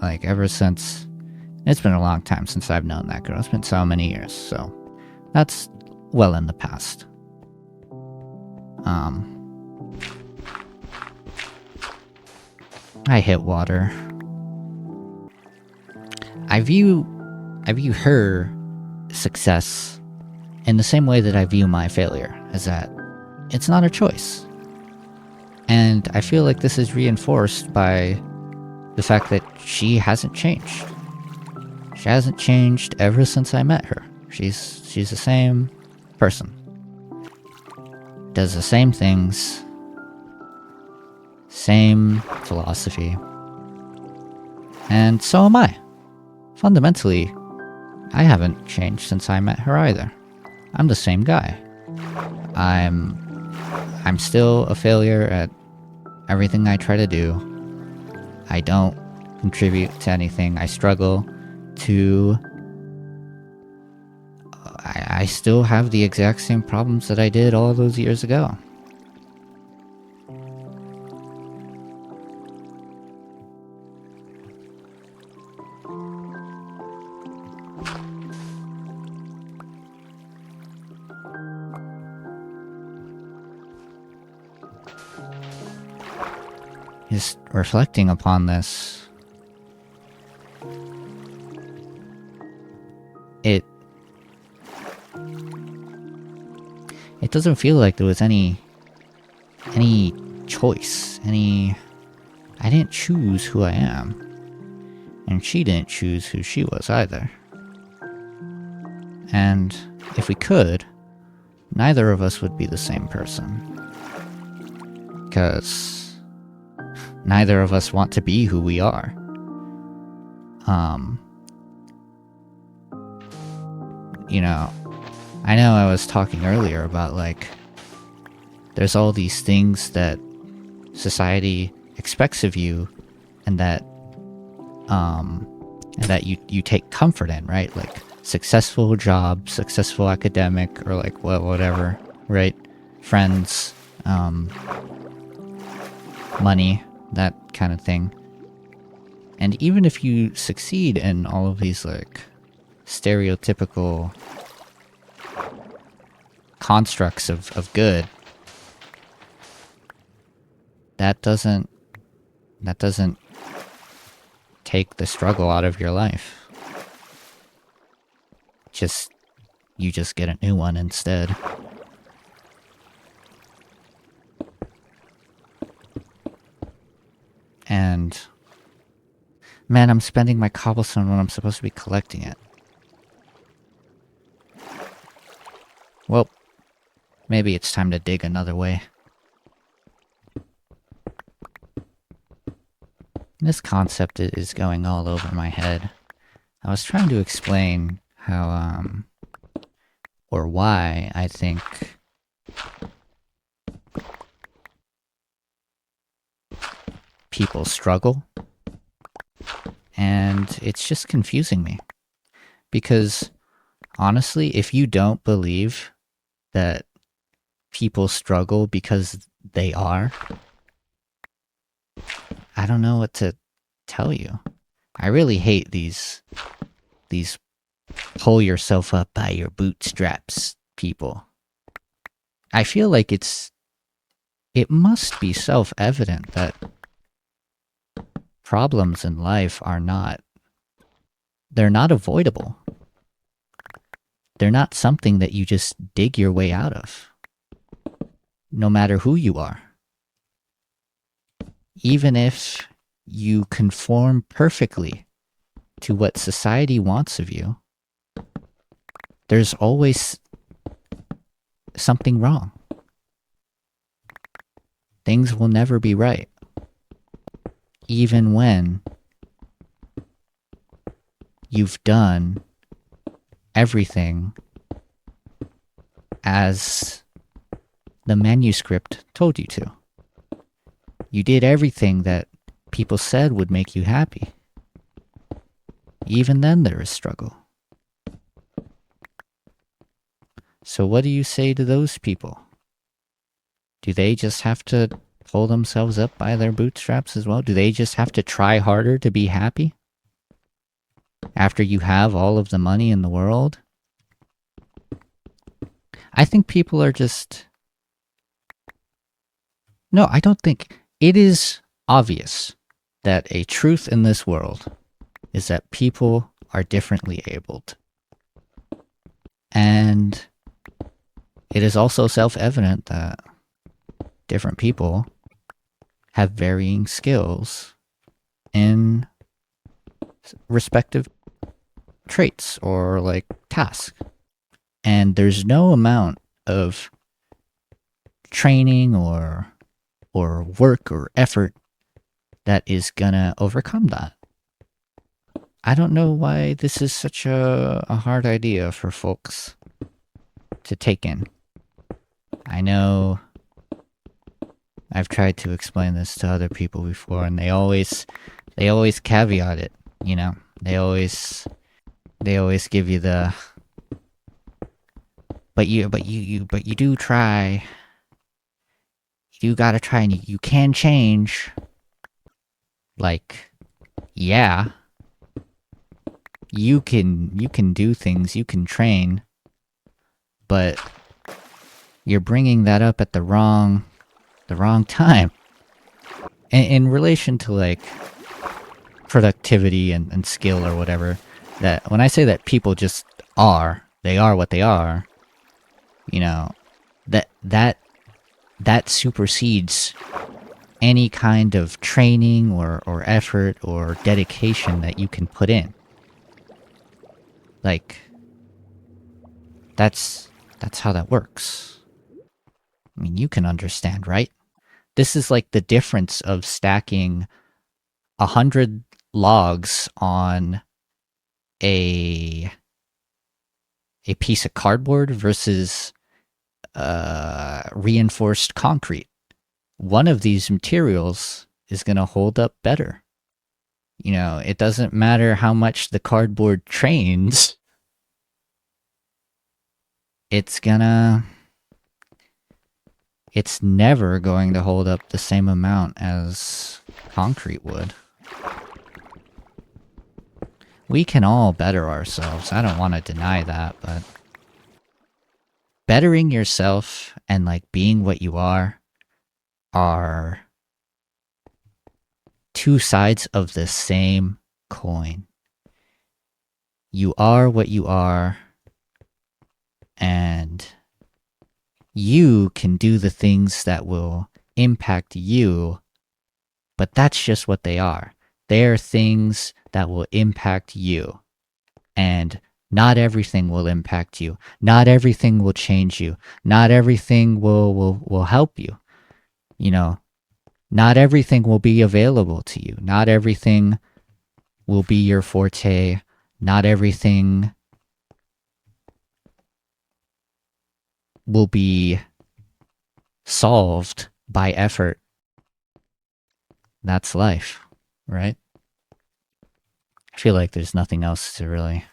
Like, ever since... It's been a long time since I've known that girl. It's been so many years, so... That's well in the past. I hit water. I view her success in the same way that I view my failure, is that it's not a choice. And I feel like this is reinforced by the fact that she hasn't changed. She hasn't changed ever since I met her. She's the same person. Does the same things. Same philosophy. And so am I. Fundamentally, I haven't changed since I met her either. I'm the same guy. I'm still a failure at everything I try to do. I don't contribute to anything. I struggle to I still have the exact same problems that I did all those years ago. Just reflecting upon this, it doesn't feel like there was any choice, I didn't choose who I am, and she didn't choose who she was either. And if we could, neither of us would be the same person. Because neither of us want to be who we are. You know, I know I was talking earlier about, like, there's all these things that society expects of you, and that you take comfort in, right? Like successful job, successful academic, or like whatever, right? Friends, money, that kind of thing. And even if you succeed in all of these, like, stereotypical constructs of good, that doesn't take the struggle out of your life. You just get a new one instead. And man, I'm spending my cobblestone when I'm supposed to be collecting it. Well, maybe it's time to dig another way. This concept is going all over my head. I was trying to explain how, or why I think people struggle. And it's just confusing me. Because, honestly, if you don't believe that people struggle because they are, I don't know what to tell you. I really hate these pull yourself up by your bootstraps people. I feel like it must be self-evident that problems in life they're not avoidable. They're not something that you just dig your way out of, no matter who you are. Even if you conform perfectly to what society wants of you, there's always something wrong. Things will never be right. Even when you've done everything as the manuscript told you to. You did everything that people said would make you happy. Even then there is struggle. So what do you say to those people? Do they just have to pull themselves up by their bootstraps as well? Do they just have to try harder to be happy? After you have all of the money in the world? I think people are just... No, I don't think... It is obvious that a truth in this world is that people are differently abled. And it is also self-evident that different people have varying skills in respective traits or, like, tasks. And there's no amount of training or work or effort that is gonna overcome that. I don't know why this is such a hard idea for folks to take in. I know I've tried to explain this to other people before, and they always caveat it, you know? They always give you the, but you do try. You gotta try, and you can change. Like, yeah, you can do things, you can train, but you're bringing that up at the wrong time. In relation to like productivity and skill or whatever, that when I say that people just they are what they are, you know, that supersedes any kind of training or effort or dedication that you can put in. Like, that's how that works. I mean, you can understand, right? This is like the difference of stacking 100 logs on a piece of cardboard versus reinforced concrete. One of these materials is going to hold up better. You know, it doesn't matter how much the cardboard trains. It's never going to hold up the same amount as concrete would. We can all better ourselves. I don't want to deny that, but bettering yourself and like being what you are two sides of the same coin. You are what you are, and you can do the things that will impact you, but that's just what they are. They're things that will impact you, and not everything will impact you. Not everything will change you. Not everything will help you. You know, not everything will be available to you. Not everything will be your forte. Not everything will be solved by effort. That's life, right? I feel like there's nothing else to really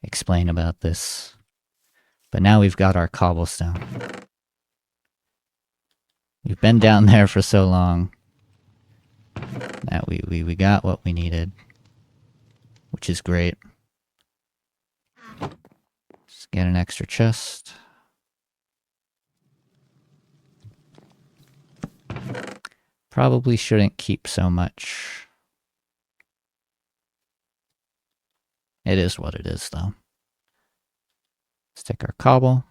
explain about this. But now we've got our cobblestone. We've been down there for so long that we got what we needed, which is great. Let's get an extra chest. Probably shouldn't keep so much. It is what it is, though. Let's take our cobble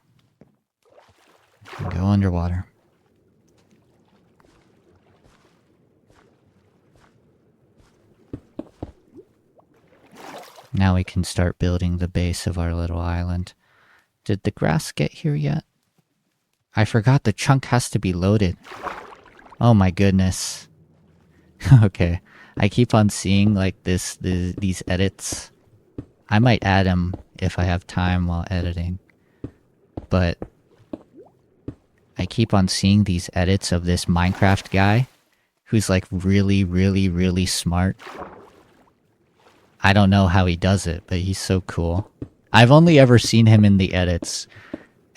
and go underwater. Now we can start building the base of our little island. Did the grass get here yet? I forgot the chunk has to be loaded. Oh my goodness. Okay, I keep on seeing like these edits. I might add them if I have time while editing. But I keep on seeing these edits of this Minecraft guy who's like really smart. I don't know how he does it, but he's so cool. I've only ever seen him in the edits.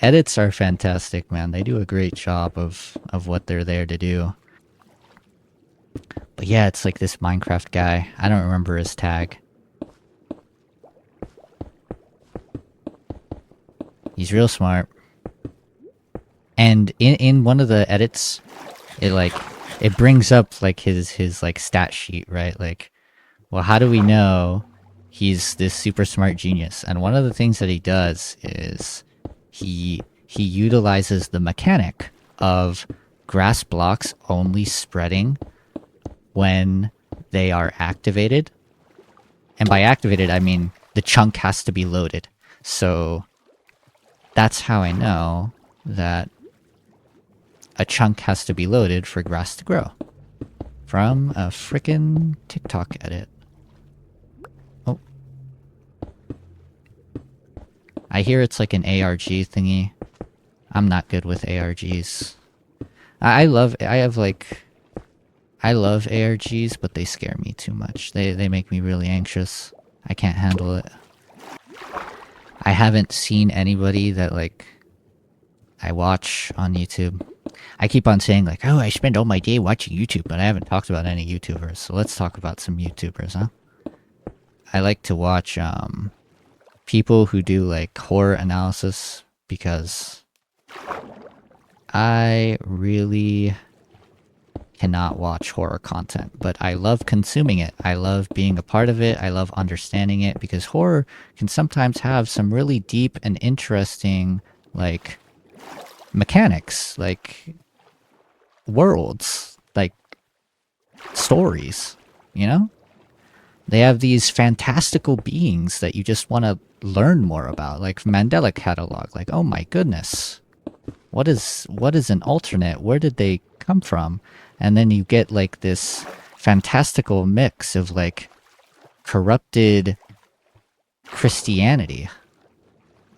Edits are fantastic, man. They do a great job of what they're there to do. But yeah, it's like this Minecraft guy. I don't remember his tag. He's real smart. And in one of the edits, it brings up like his like stat sheet, right? Like, well, how do we know he's this super smart genius? And one of the things that he does is he utilizes the mechanic of grass blocks only spreading when they are activated. And by activated, I mean the chunk has to be loaded. So that's how I know that a chunk has to be loaded for grass to grow. From a frickin' TikTok edit. Oh. I hear it's like an ARG thingy. I'm not good with ARGs. I love ARGs, but they scare me too much. They make me really anxious. I can't handle it. I haven't seen anybody that like I watch on YouTube. I keep on saying like, oh, I spend all my day watching YouTube, but I haven't talked about any YouTubers. So let's talk about some YouTubers, huh? I like to watch people who do like horror analysis because I really cannot watch horror content, but I love consuming it. I love being a part of it. I love understanding it because horror can sometimes have some really deep and interesting like mechanics, like worlds, like stories, you know? They have these fantastical beings that you just want to learn more about, like Mandela Catalog. Like, oh my goodness, what is an alternate? Where did they come from? And then you get like this fantastical mix of like corrupted Christianity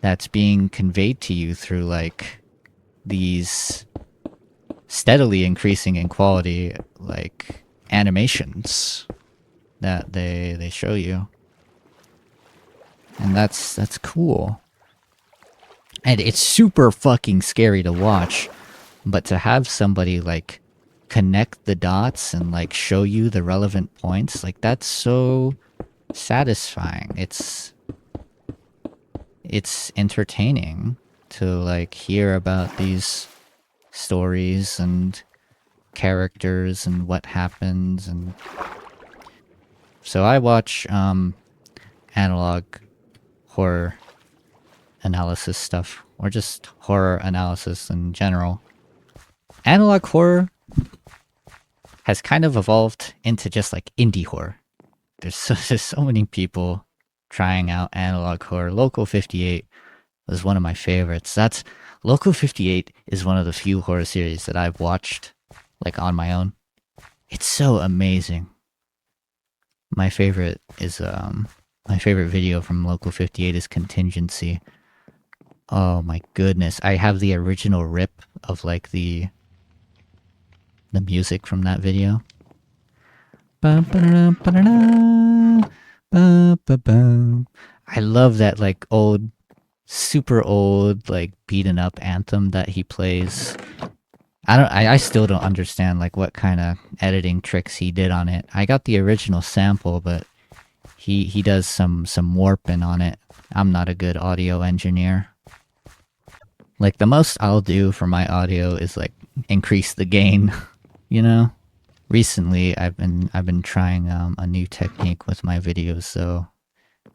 that's being conveyed to you through like these steadily increasing in quality like animations that they show you. And that's cool. And it's super fucking scary to watch, but to have somebody like connect the dots and like show you the relevant points, like that's so satisfying. It's entertaining to like hear about these stories and characters and what happens. And so I watch analog horror analysis stuff, or just horror analysis in general. Analog horror has kind of evolved into just like indie horror. There's so many people trying out analog horror. Local 58 was one of my favorites. Local 58 is one of the few horror series that I've watched like on my own. It's so amazing. My favorite video from Local 58 is Contingency. Oh my goodness. I have the original rip of like the music from that video. I love that like old, super old, like beaten up anthem that he plays. I still don't understand like what kind of editing tricks he did on it. I got the original sample, but he does some warping on it. I'm not a good audio engineer. Like the most I'll do for my audio is like increase the gain, you know? Recently I've been trying a new technique with my videos, so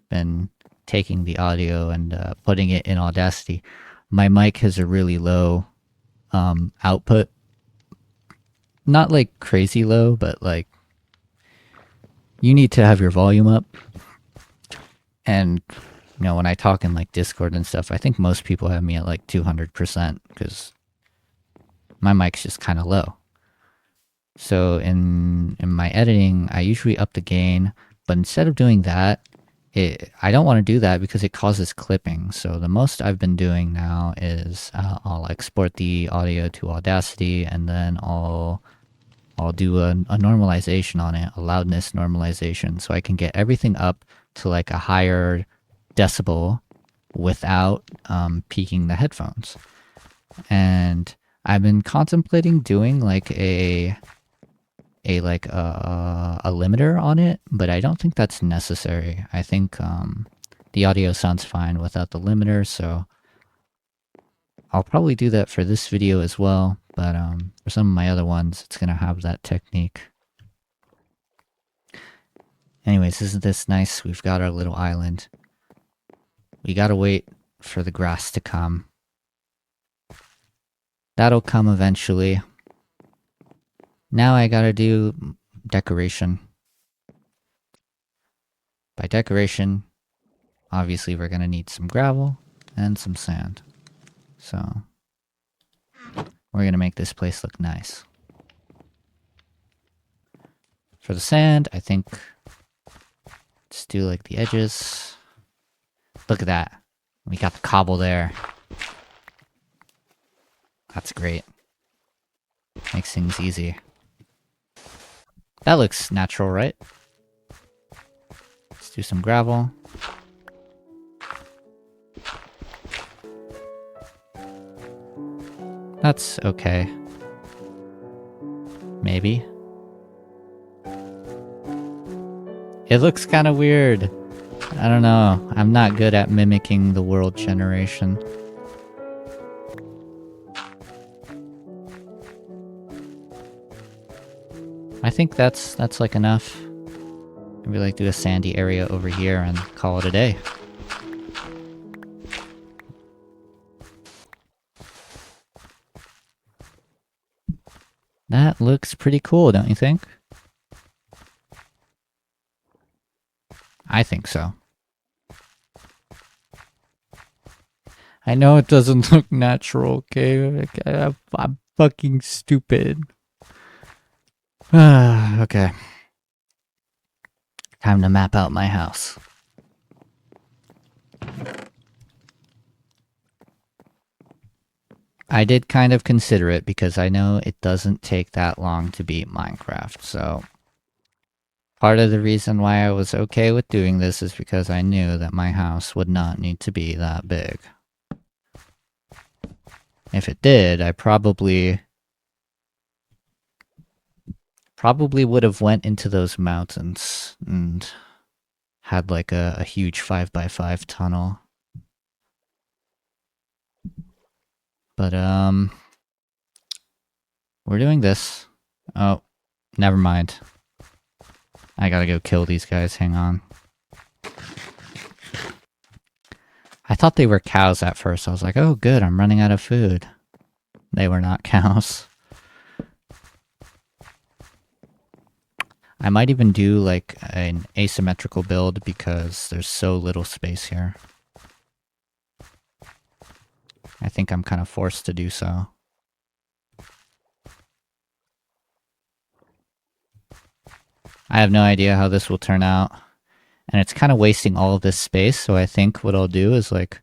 been taking the audio and putting it in Audacity. My mic has a really low output. Not like crazy low, but like you need to have your volume up. And you know, when I talk in like Discord and stuff, I think most people have me at like 200% because my mic's just kind of low. So in my editing, I usually up the gain, but instead of doing that, I don't want to do that because it causes clipping. So the most I've been doing now is I'll export the audio to Audacity, and then I'll do a normalization on it, a loudness normalization, so I can get everything up to like a higher decibel without peaking the headphones. And I've been contemplating doing like a limiter on it, but I don't think that's necessary. I think the audio sounds fine without the limiter, so I'll probably do that for this video as well, but for some of my other ones, it's gonna have that technique. Anyways, isn't this nice? We've got our little island. We gotta wait for the grass to come. That'll come eventually. Now I gotta do decoration. By decoration, obviously we're gonna need some gravel and some sand. So we're gonna make this place look nice. For the sand, I think just do like the edges. Look at that. We got the cobble there. That's great. Makes things easy. That looks natural, right? Let's do some gravel. That's okay. Maybe. It looks kind of weird. I don't know. I'm not good at mimicking the world generation. I think that's like enough. Maybe like do a sandy area over here and call it a day. That looks pretty cool, don't you think? I think so. I know it doesn't look natural, okay? I'm fucking stupid. Okay. Time to map out my house. I did kind of consider it because I know it doesn't take that long to beat Minecraft, so... Part of the reason why I was okay with doing this is because I knew that my house would not need to be that big. If it did, I probably would have went into those mountains and had like a huge 5x5 tunnel. But we're doing this. Oh, never mind. I gotta go kill these guys, hang on. I thought they were cows at first. I was like, oh good, I'm running out of food. They were not cows. I might even do like an asymmetrical build because there's so little space here. I think I'm kind of forced to do so. I have no idea how this will turn out. And it's kind of wasting all of this space, so I think what I'll do is like...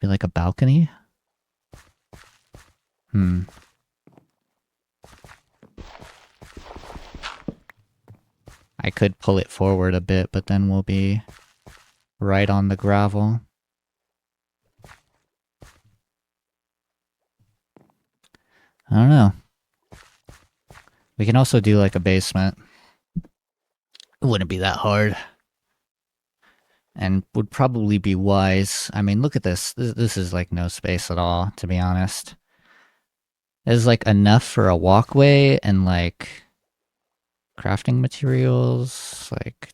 be like a balcony? I could pull it forward a bit, but then we'll be right on the gravel. I don't know. We can also do like a basement. It wouldn't be that hard. And would probably be wise. I mean, look at this. This is like no space at all, to be honest. There's like enough for a walkway and like crafting materials. Like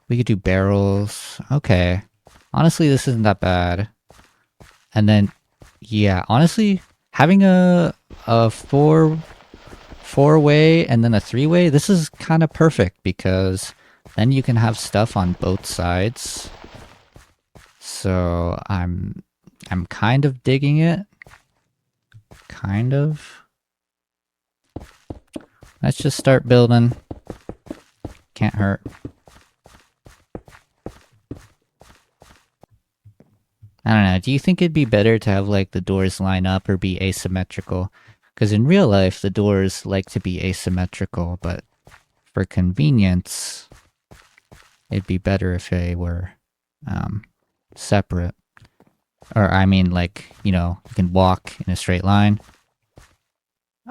we could do barrels. Okay. Honestly, this isn't that bad. And then, yeah, honestly, having a four-way and then a three-way, this is kind of perfect because then you can have stuff on both sides. So I'm kind of digging it. Kind of. Let's just start building. Can't hurt. I don't know, do you think it'd be better to have like the doors line up or be asymmetrical? Because in real life, the doors like to be asymmetrical, but for convenience, it'd be better if they were separate. Or I mean, like, you know, you can walk in a straight line.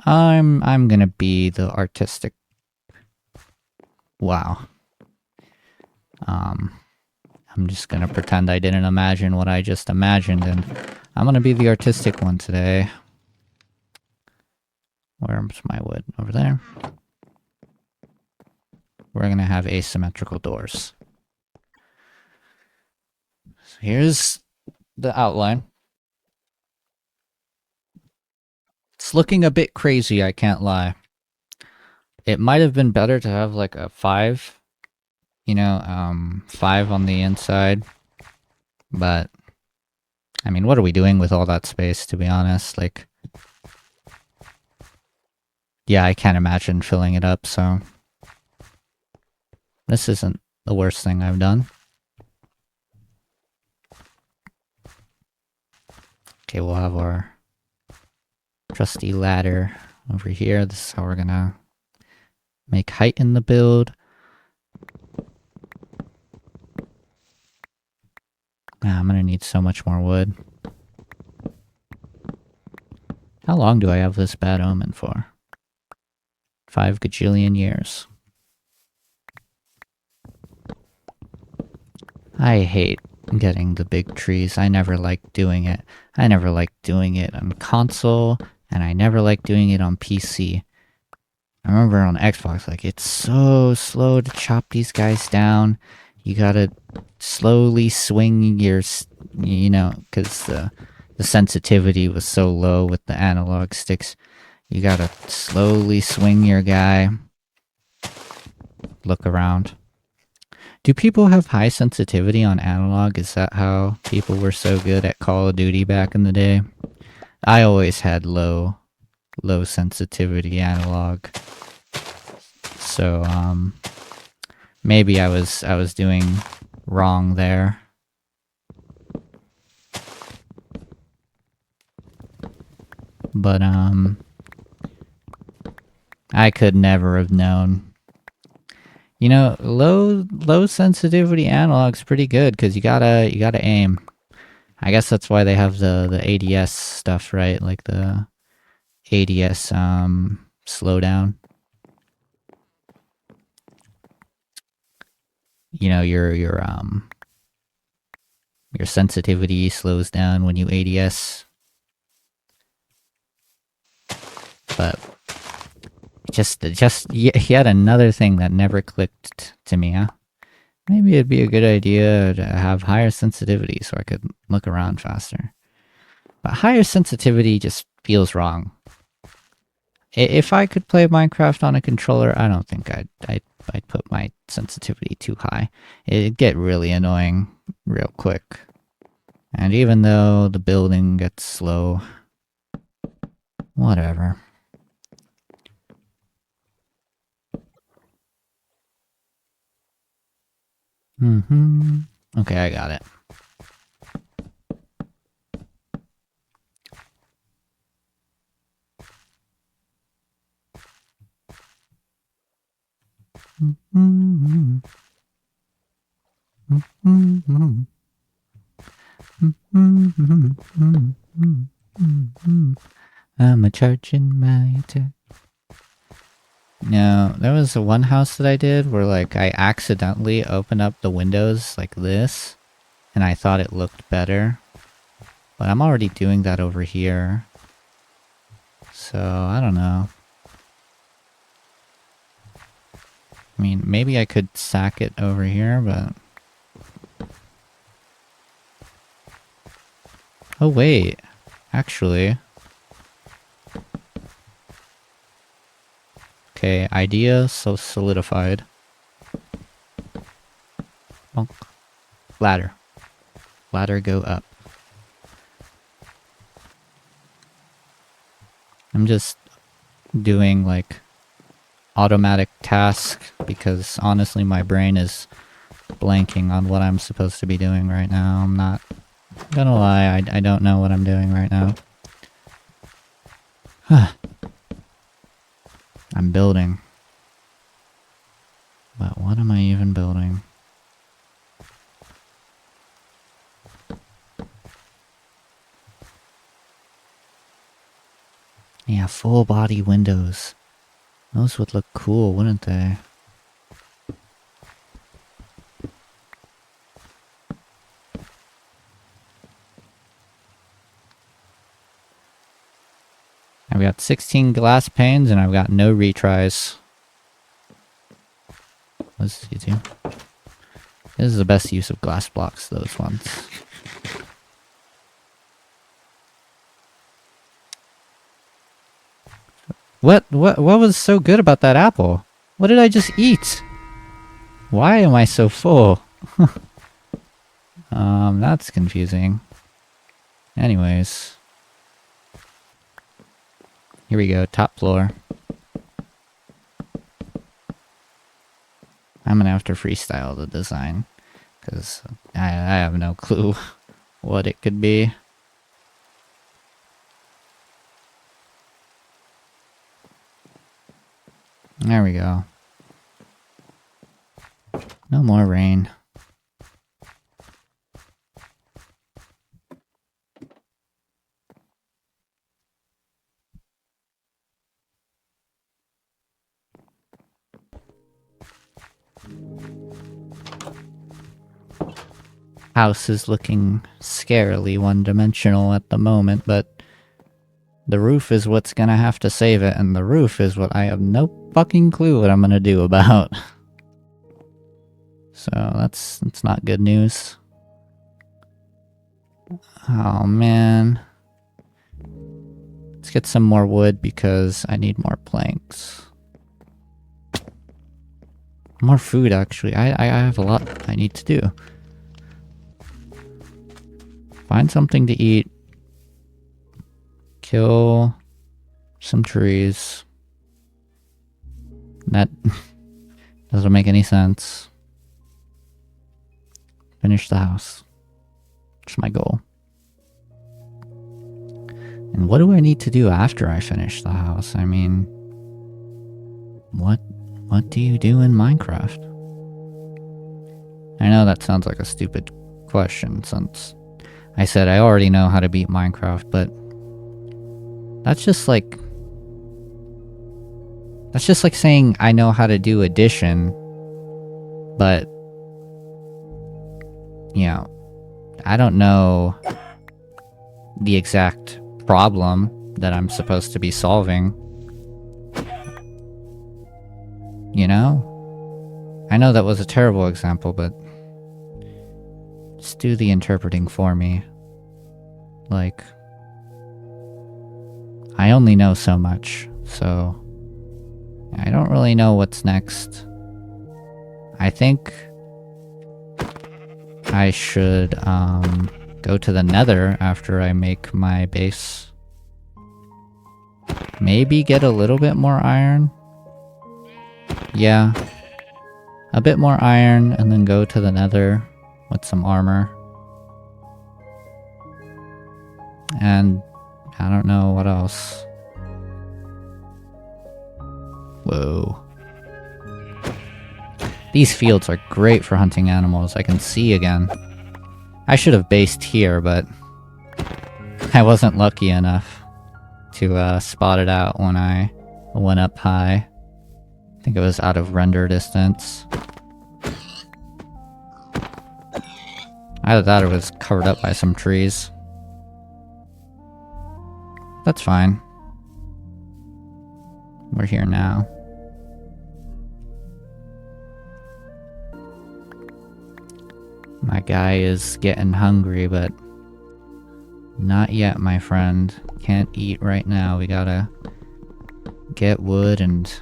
I'm gonna be the artistic. Wow. I'm just gonna pretend I didn't imagine what I just imagined, and I'm gonna be the artistic one today. Where's my wood? Over there. We're gonna have asymmetrical doors. So here's the outline. It's looking a bit crazy, I can't lie. It might have been better to have like a 5, you know, 5 on the inside. But, I mean, what are we doing with all that space, to be honest? Like, yeah, I can't imagine filling it up, so... This isn't the worst thing I've done. Okay, we'll have our trusty ladder over here. This is how we're gonna make height in the build. I'm gonna need so much more wood. How long do I have this bad omen for? 5 gajillion years. I hate getting the big trees. I never liked doing it. I never liked doing it on console, and I never liked doing it on PC. I remember on Xbox, like, it's so slow to chop these guys down. You gotta slowly swing your, you know, because the sensitivity was so low with the analog sticks. You gotta slowly swing your guy. Look around. Do people have high sensitivity on analog? Is that how people were so good at Call of Duty back in the day? I always had low sensitivity analog. So maybe I was doing wrong there. But I could never have known. You know, low sensitivity analog's pretty good because you gotta aim. I guess that's why they have the ADS stuff, right? Like the ADS slowdown. You know, your sensitivity slows down when you ADS. But just yet another thing that never clicked to me, huh? Maybe it'd be a good idea to have higher sensitivity so I could look around faster. But higher sensitivity just feels wrong. If I could play Minecraft on a controller, I don't think I'd put my sensitivity too high. It'd get really annoying real quick. And even though the building gets slow, whatever. Okay, I got it. I'm a charging my attack. No, there was one house that I did where like I accidentally opened up the windows like this and I thought it looked better. But I'm already doing that over here. So, I don't know. I mean, maybe I could sack it over here, but... Oh, wait. Actually... Okay, idea so solidified. Bonk. Ladder. Ladder go up. I'm just doing like automatic task because honestly my brain is blanking on what I'm supposed to be doing right now. I'm not gonna lie, I don't know what I'm doing right now. I'm building. But what am I even building? Yeah, full body windows. Those would look cool, wouldn't they? I've got 16 glass panes and I've got no retries. Let's see too. This is the best use of glass blocks, those ones. What was so good about that apple? What did I just eat? Why am I so full? That's confusing. Anyways. Here we go, top floor. I'm gonna have to freestyle the design, because I have no clue what it could be. There we go. No more rain. house is looking scarily one-dimensional at the moment, but the roof is what's gonna have to save it, and the roof is what I have no fucking clue what I'm gonna do about. So that's not good news. Oh man. Let's get some more wood because I need more planks. More food, actually. I have a lot I need to do. Find something to eat. Kill some trees. That doesn't make any sense. Finish the house. That's my goal. And what do I need to do after I finish the house? I mean, what do you do in Minecraft? I know that sounds like a stupid question since I said I already know how to beat Minecraft, but that's just like saying I know how to do addition, but you know, I don't know the exact problem that I'm supposed to be solving. You know? I know that was a terrible example, but just do the interpreting for me. Like, I only know so much, so I don't really know what's next. I think I should go to the Nether after I make my base. Maybe get a little bit more iron. Yeah. A bit more iron and then go to the Nether with some armor. And I don't know what else. Whoa. These fields are great for hunting animals. I can see again. I should have based here, but I wasn't lucky enough to spot it out when I went up high. I think it was out of render distance. Either that or it was covered up by some trees. That's fine. We're here now. My guy is getting hungry, but not yet, my friend. Can't eat right now. We gotta get wood and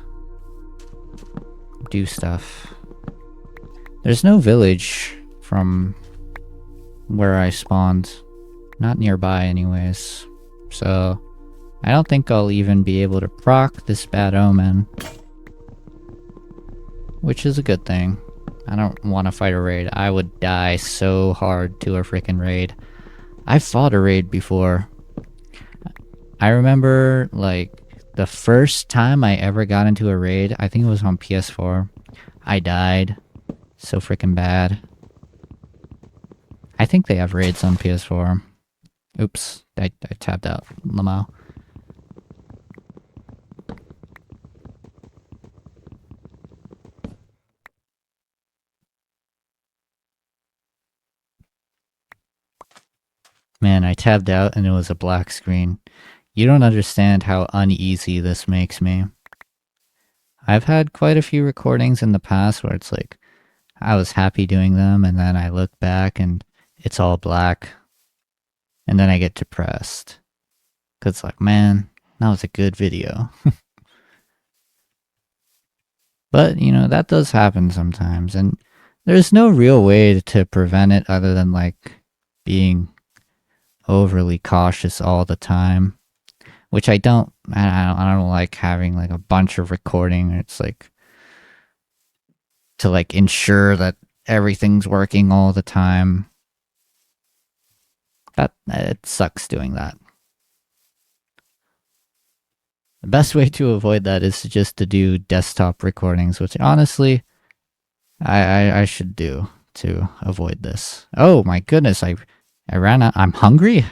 do stuff. There's no village from where I spawned. Not nearby anyways. So I don't think I'll even be able to proc this bad omen. Which is a good thing. I don't want to fight a raid. I would die so hard to a freaking raid. I've fought a raid before. I remember, like, the first time I ever got into a raid, I think it was on PS4. I died so freaking bad. I think they have raids on PS4. Oops, I tabbed out Lamau. Man, I tabbed out and it was a black screen. You don't understand how uneasy this makes me. I've had quite a few recordings in the past where it's like, I was happy doing them and then I look back and it's all black. And then I get depressed. Cause it's like, man, that was a good video. But, you know, that does happen sometimes. And there's no real way to prevent it other than like being overly cautious all the time, which I don't like having like a bunch of recording. It's like to like ensure that everything's working all the time. That it sucks doing that. The best way to avoid that is just to do desktop recordings, which honestly I should do to avoid this. Oh my goodness, I ran out. I'm hungry?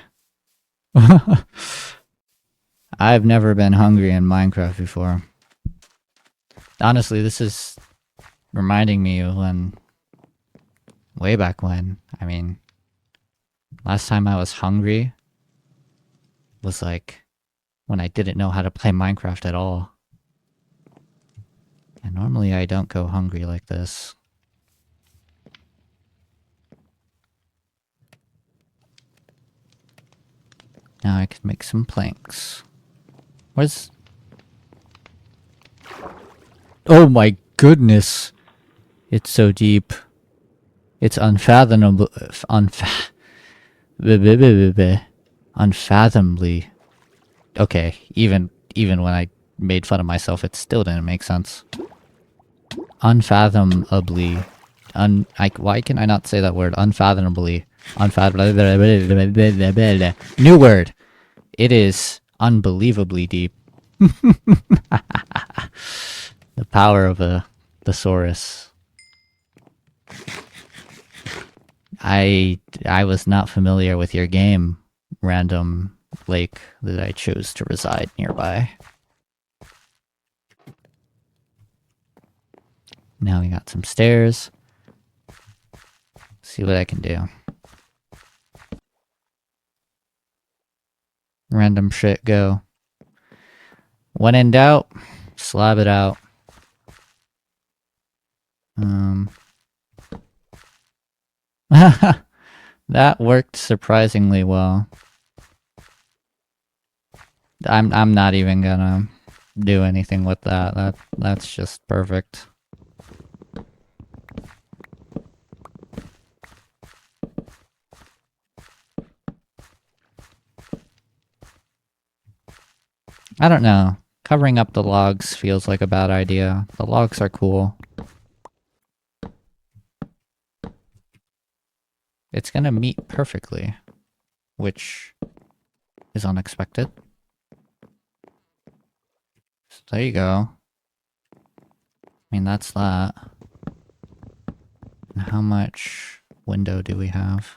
I've never been hungry in Minecraft before. Honestly, this is reminding me of when... way back when. I mean, Last time I was hungry was like when I didn't know how to play Minecraft at all. And normally I don't go hungry like this. Now I can make some planks. Where's... Oh my goodness! It's so deep. It's unfathomable... Unfathomably... Okay, even when I made fun of myself, it still didn't make sense. Unfathomably... why can I not say that word? Unfathomably... New word! It is unbelievably deep. The power of a thesaurus. I was not familiar with your game, random lake that I chose to reside nearby. Now we got some stairs. See what I can do. Random shit go. When in doubt, slab it out. That worked surprisingly well. I'm not even gonna do anything with that. That's just perfect. I don't know. Covering up the logs feels like a bad idea. The logs are cool. It's gonna meet perfectly, which is unexpected. So there you go. I mean, that's that. And how much window do we have?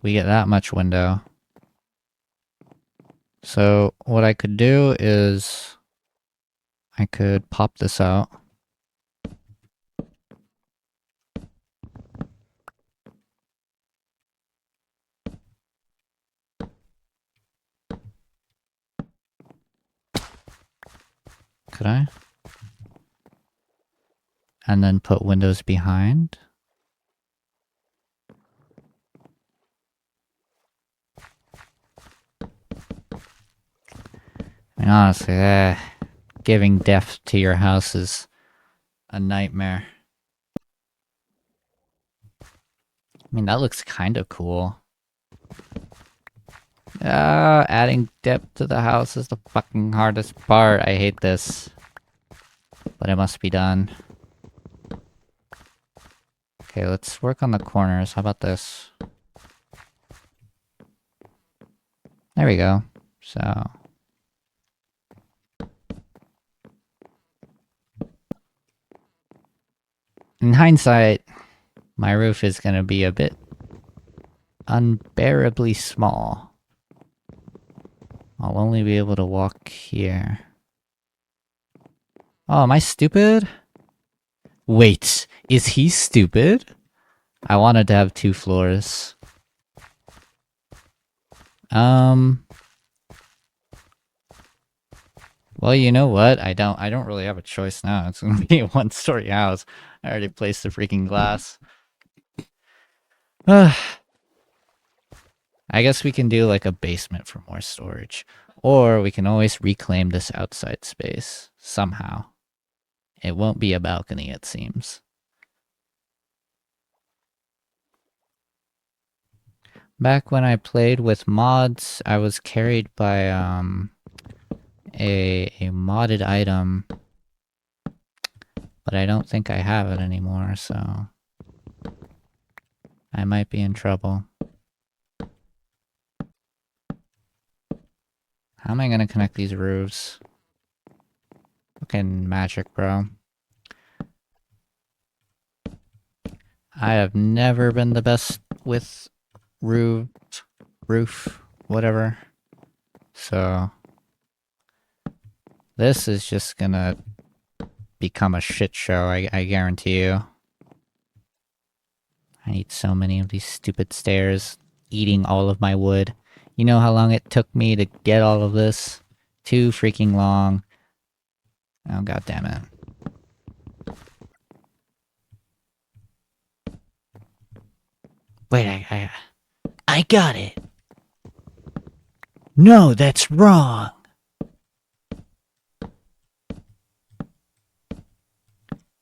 We get that much window. So what I could do is I could pop this out. Could I? And then put windows behind. I mean, honestly, giving depth to your house is a nightmare. I mean, that looks kind of cool. Adding depth to the house is the fucking hardest part. I hate this. But it must be done. Okay, let's work on the corners. How about this? There we go. So... in hindsight, my roof is gonna be a bit unbearably small. I'll only be able to walk here. Oh, am I stupid? Wait, is he stupid? I wanted to have 2 floors. Well, you know what? I don't really have a choice now. It's gonna be a 1-story house. I already placed the freaking glass. I guess we can do like a basement for more storage. Or we can always reclaim this outside space. Somehow. It won't be a balcony, it seems. Back when I played with mods, I was carried by a modded item. But I don't think I have it anymore, so... I might be in trouble. How am I gonna connect these roofs? Fucking magic, bro. I have never been the best with roof, whatever. So... this is just gonna become a shit show, I guarantee you. I need so many of these stupid stairs, eating all of my wood. You know how long it took me to get all of this? Too freaking long. Oh, god damn it. Wait, I got it. No, that's wrong.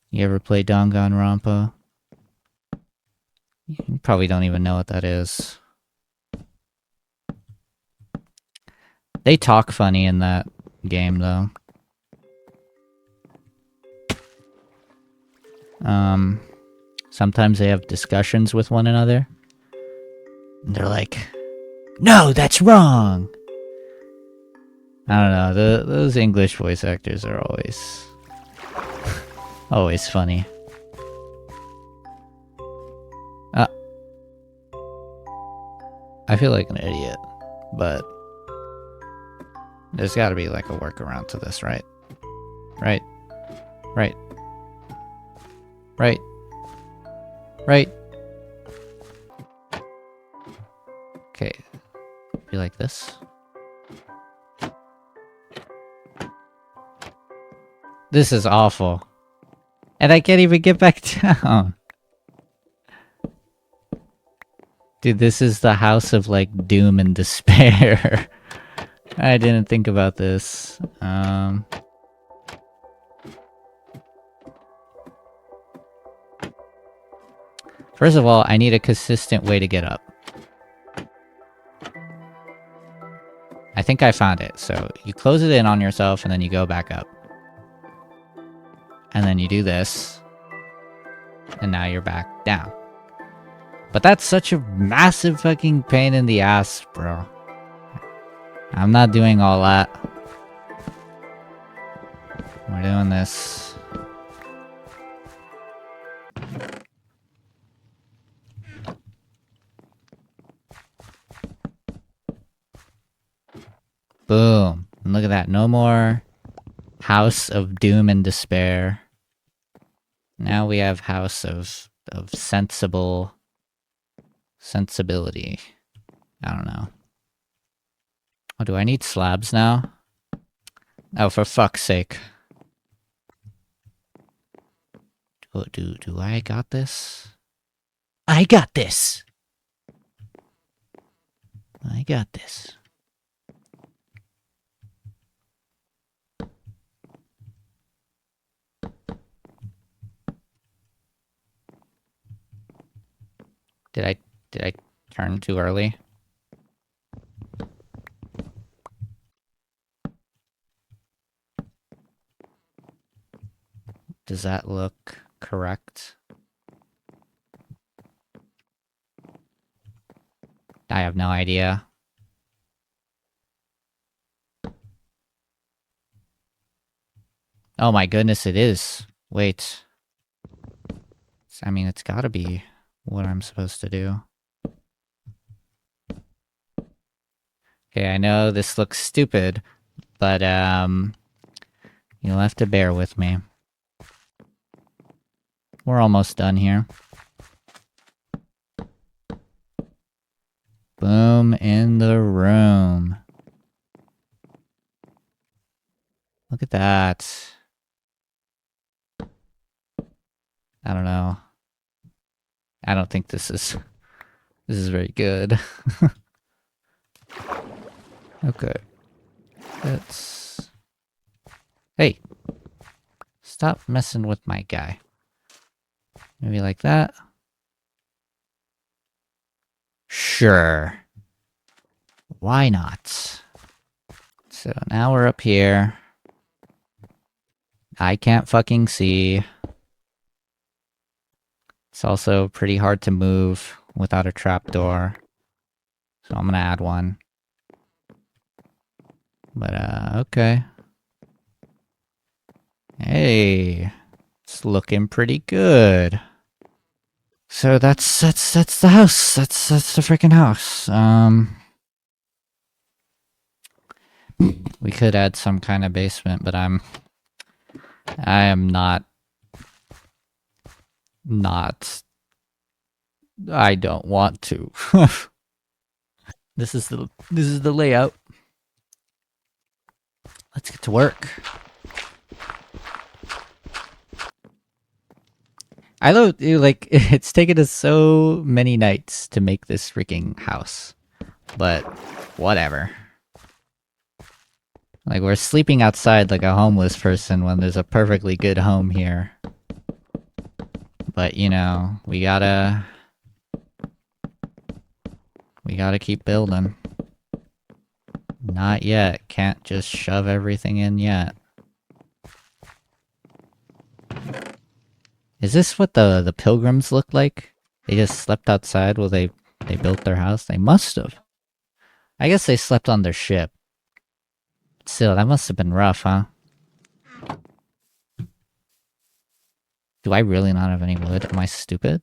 You ever play Danganronpa? You probably don't even know what that is. They talk funny in that game, though. Sometimes they have discussions with one another. And they're like, no, that's wrong! I don't know, those English voice actors are always... always funny. I feel like an idiot, but... there's gotta be like a workaround to this, right? Right. Right. Right. Right. Okay. Be like this. This is awful. And I can't even get back down. Dude, this is the house of, like, doom and despair. I didn't think about this. First of all, I need a consistent way to get up. I think I found it. So, you close it in on yourself, and then you go back up. And then you do this. And now you're back down. But that's such a massive fucking pain in the ass, bro. I'm not doing all that. We're doing this. Boom. And look at that. No more House of Doom and Despair. Now we have House of sensibility. I don't know. Oh, do I need slabs now? Oh, for fuck's sake. Do I got this? I got this! I got this. Did I turn too early? Does that look correct? I have no idea. Oh my goodness, it is. Wait. I mean, it's gotta be what I'm supposed to do. Okay, I know this looks stupid, but, you'll have to bear with me. We're almost done here. Boom in the room. Look at that. I don't know. I don't think this is very good. Okay. Let's... Hey! Stop messing with my guy. Maybe like that. Sure. Why not? So now we're up here. I can't fucking see. It's also pretty hard to move without a trapdoor. So I'm gonna add one. But, okay. Hey. It's looking pretty good. So that's the house. That's the freaking house. We could add some kind of basement, but I am not I don't want to. This is the layout. Let's get to work. I love like it's taken us so many nights to make this freaking house, but whatever. Like we're sleeping outside like a homeless person when there's a perfectly good home here. But you know, we gotta keep building. Not yet. Can't just shove everything in yet. Is this what the pilgrims look like? They just slept outside while they built their house? They must have. I guess they slept on their ship. Still, that must have been rough, huh? Do I really not have any wood? Am I stupid?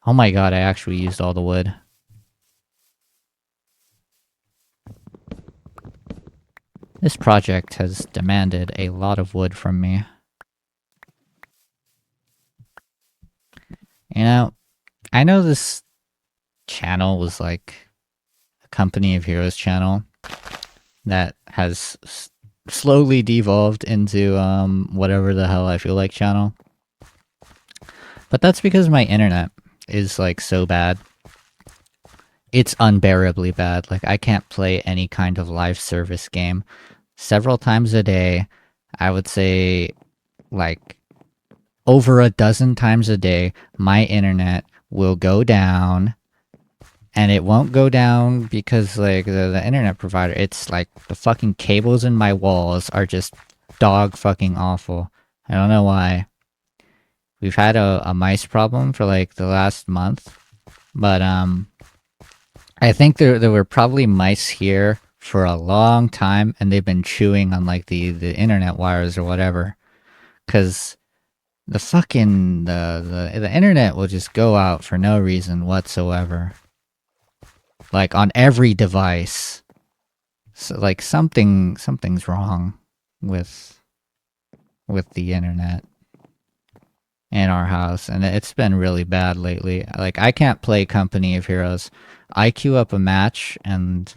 Oh my god, I actually used all the wood. This project has demanded a lot of wood from me. You know, I know this channel was like a Company of Heroes channel that has slowly devolved into whatever the hell I feel like channel. But that's because my internet is like so bad. It's unbearably bad. Like I can't play any kind of live service game. Several times a day, I would say like over a dozen times a day, my internet will go down. And it won't go down because like the internet provider, it's like the fucking cables in my walls are just dog fucking awful. I don't know why. We've had a mice problem for like the last month, but I think there were probably mice here for a long time, and they've been chewing on like the internet wires or whatever. Cause the fucking the internet will just go out for no reason whatsoever. Like on every device. So like something's wrong with the internet in our house, and it's been really bad lately. Like I can't play Company of Heroes. I queue up a match and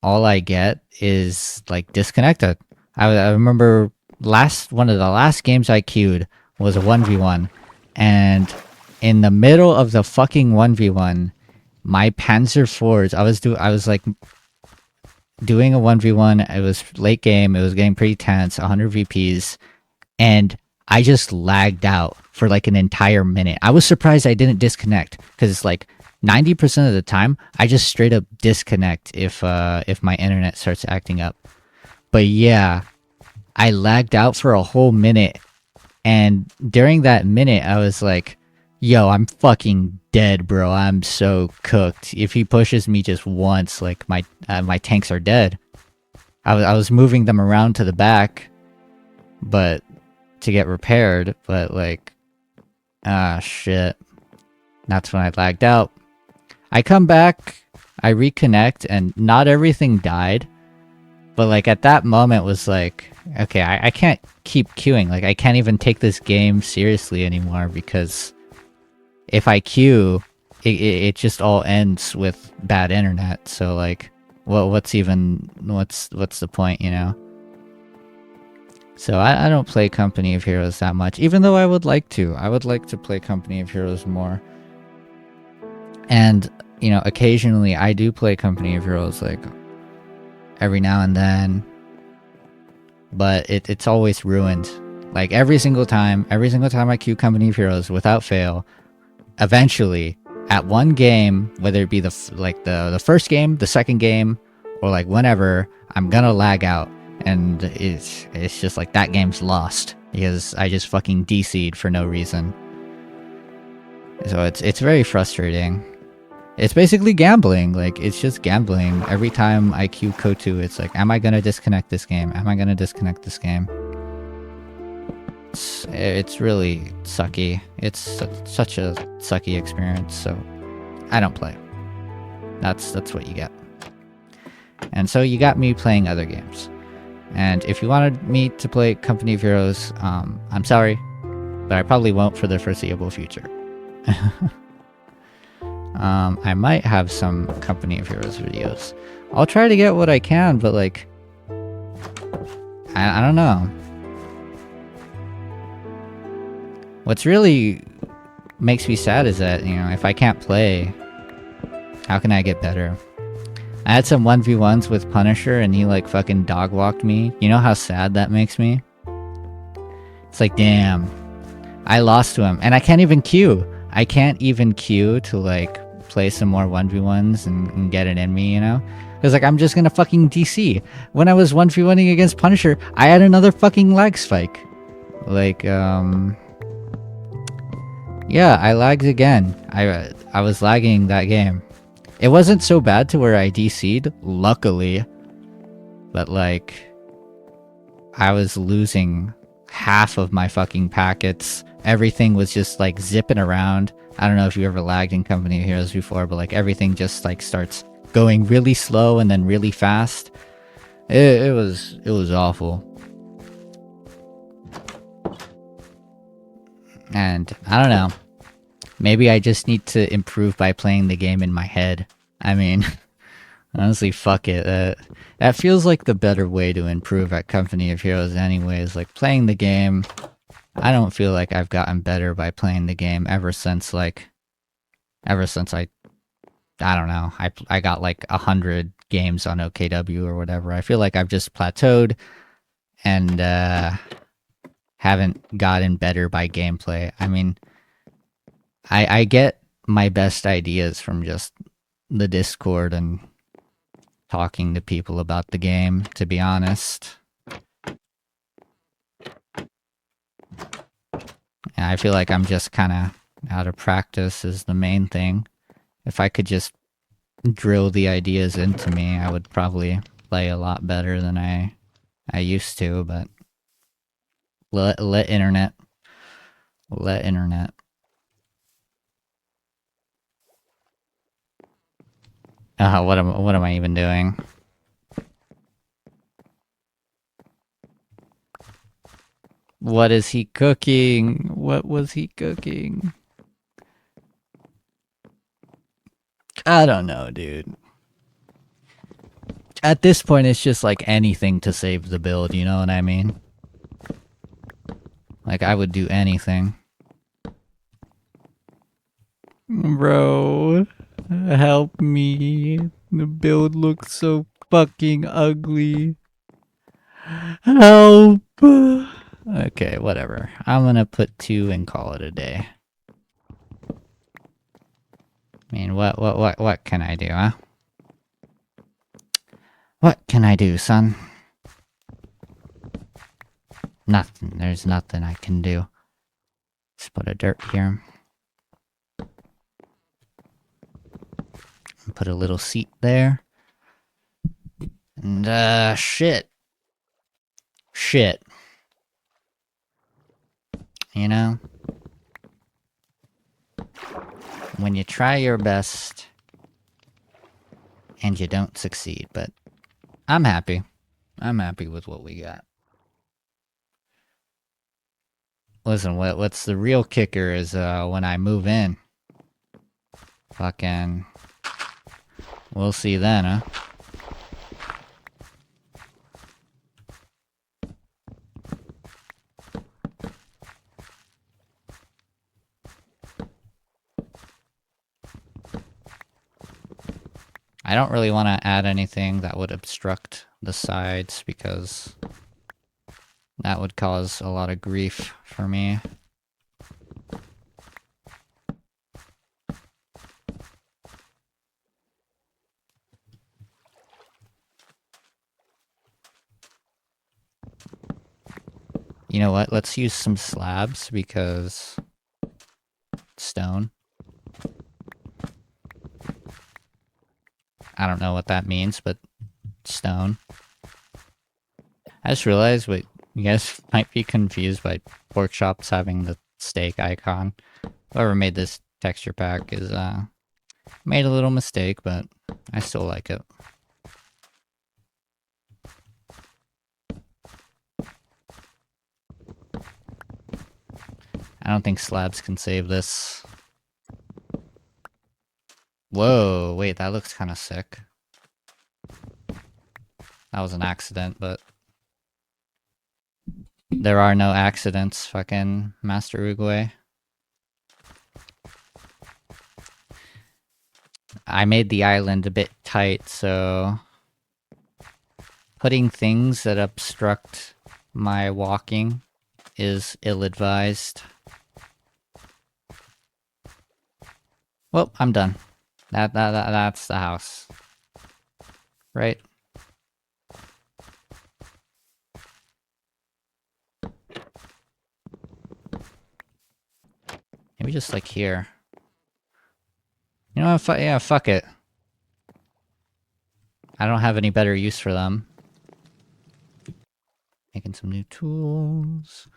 all I get is like disconnected. I remember one of the last games I queued was a 1v1, and in the middle of the fucking 1v1, my Panzer IVs, I was like doing a 1v1, it was late game, it was getting pretty tense, 100 VPs, and I just lagged out for like an entire minute. I was surprised I didn't disconnect, because like 90% of the time, I just straight up disconnect if my internet starts acting up. But yeah, I lagged out for a whole minute, and during that minute, I was like, yo, I'm fucking dead, bro. I'm so cooked. If he pushes me just once, like my tanks are dead. I was moving them around to the back, but to get repaired, but like, shit. That's when I lagged out. I come back, I reconnect, and not everything died. But like at that moment was like, okay, I can't keep queuing. Like I can't even take this game seriously anymore, because if I queue, it just all ends with bad internet. So like, what's the point, you know? So I don't play Company of Heroes that much, even though I would like to. I would like to play Company of Heroes more. And, you know, occasionally I do play Company of Heroes, like, every now and then. But it's always ruined. Like, every single time I queue Company of Heroes, without fail, eventually, at one game, whether it be the first game, the second game, or like whenever, I'm gonna lag out. And it's just like that game's lost because I just fucking DC'd for no reason. So it's very frustrating. It's basically gambling. Like, it's just gambling. Every time I queue KOTOR, it's like, am I gonna disconnect this game? Am I gonna disconnect this game? It's really sucky. It's such a sucky experience, so I don't play. That's what you get. And so you got me playing other games. And if you wanted me to play Company of Heroes, I'm sorry, but I probably won't for the foreseeable future. I might have some Company of Heroes videos. I'll try to get what I can, but like, I don't know. What's really makes me sad is that, you know, if I can't play, how can I get better? I had some 1v1s with Punisher and he like fucking dog walked me. You know how sad that makes me? It's like, damn, I lost to him and I can't even queue. I can't even queue to like play some more 1v1s and get it in me, you know? Because like, I'm just gonna fucking DC. When I was 1v1ing against Punisher, I had another fucking lag spike. Like, yeah, I lagged again. I was lagging that game. It wasn't so bad to where I DC'd, luckily. But like, I was losing half of my fucking packets. Everything was just like zipping around. I don't know if you ever lagged in Company of Heroes before, but like everything just like starts going really slow and then really fast. It was awful. And I don't know. Maybe I just need to improve by playing the game in my head. I mean, honestly, fuck it. That feels like the better way to improve at Company of Heroes anyways. Like, playing the game, I don't feel like I've gotten better by playing the game ever since I don't know, I got like 100 games on OKW or whatever. I feel like I've just plateaued and haven't gotten better by gameplay. I mean, I get my best ideas from just the Discord and talking to people about the game, to be honest. And I feel like I'm just kind of out of practice is the main thing. If I could just drill the ideas into me, I would probably play a lot better than I used to, but let internet. Let internet. What am I even doing? What is he cooking? What was he cooking? I don't know, dude. At this point, it's just like anything to save the build, you know what I mean? Like, I would do anything. Bro, help me. The build looks so fucking ugly. Help! Okay, whatever. I'm gonna put 2 and call it a day. I mean, what can I do, huh? What can I do, son? Nothing. There's nothing I can do. Let's put a dirt here. Put a little seat there. And, shit. Shit. You know? When you try your best and you don't succeed, but I'm happy. I'm happy with what we got. Listen, what's the real kicker is when I move in. Fucking... We'll see then, huh? I don't really want to add anything that would obstruct the sides because that would cause a lot of grief for me. You know what? Let's use some slabs because stone. I don't know what that means, but stone. I just realized what you guys might be confused by pork chops having the steak icon. Whoever made this texture pack is made a little mistake, but I still like it. I don't think slabs can save this. Whoa, wait, that looks kind of sick. That was an accident, but there are no accidents, fucking Master Oogway. I made the island a bit tight, so putting things that obstruct my walking is ill-advised. Well, I'm done. That's the house. Right? Maybe just like here. You know what? Yeah, fuck it. I don't have any better use for them. Making some new tools.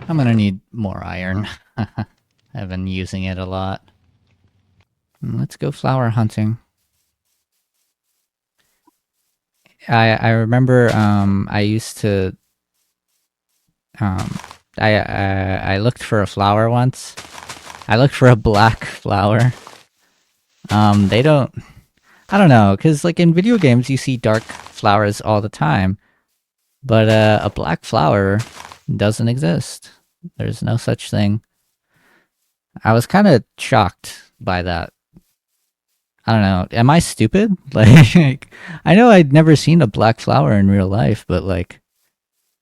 I'm gonna need more iron. I've been using it a lot. Let's go flower hunting. I remember I used to I looked for a flower once. I looked for a black flower. They don't, I don't know, cuz like in video games you see dark flowers all the time. But a black flower doesn't exist. There's no such thing. I was kind of shocked by that. I don't know. Am I stupid? Like, I know I'd never seen a black flower in real life, but like,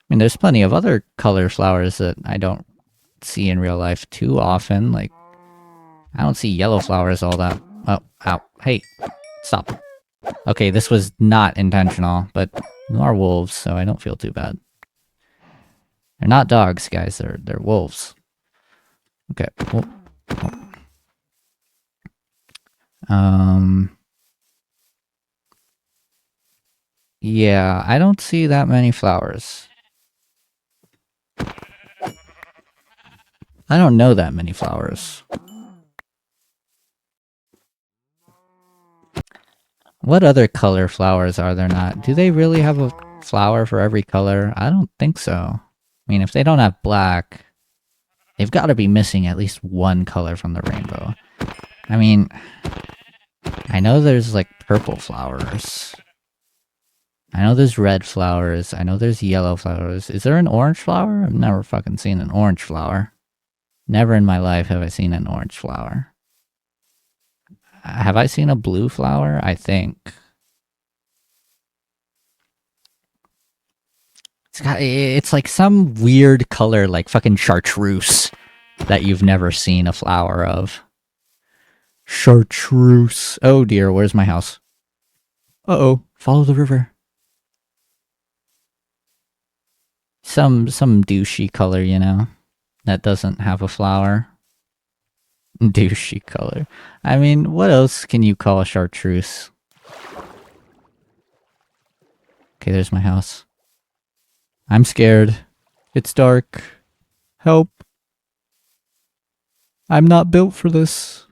I mean, there's plenty of other color flowers that I don't see in real life too often. Like, I don't see yellow flowers all that. Oh, ow. Hey, stop. Okay, this was not intentional, but you are wolves, so I don't feel too bad. They're not dogs, guys. They're wolves. Okay. Oh. Yeah, I don't see that many flowers. I don't know that many flowers. What other color flowers are there not? Do they really have a flower for every color? I don't think so. I mean, if they don't have black, they've got to be missing at least one color from the rainbow. I mean, I know there's like purple flowers. I know there's red flowers. I know there's yellow flowers. Is there an orange flower? I've never fucking seen an orange flower. Never in my life have I seen an orange flower. Have I seen a blue flower? I think. It's like some weird color, like fucking chartreuse, that you've never seen a flower of. Chartreuse. Oh dear, where's my house? Uh-oh, follow the river. Some douchey color, you know, that doesn't have a flower. Douchey color. I mean, what else can you call a chartreuse? Okay, there's my house. I'm scared. It's dark. Help. I'm not built for this.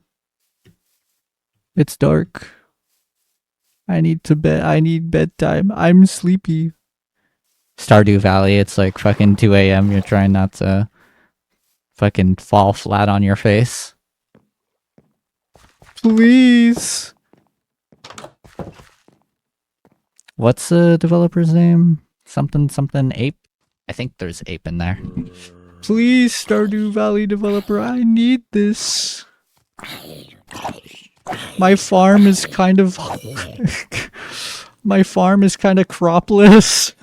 It's dark. I need to bed. I need bedtime. I'm sleepy. Stardew Valley, it's like fucking 2 a.m. You're trying not to fucking fall flat on your face. Please. What's the developer's name? Something ape? I think there's ape in there. Please, Stardew Valley developer, I need this. My farm is kind of... My farm is kind of cropless.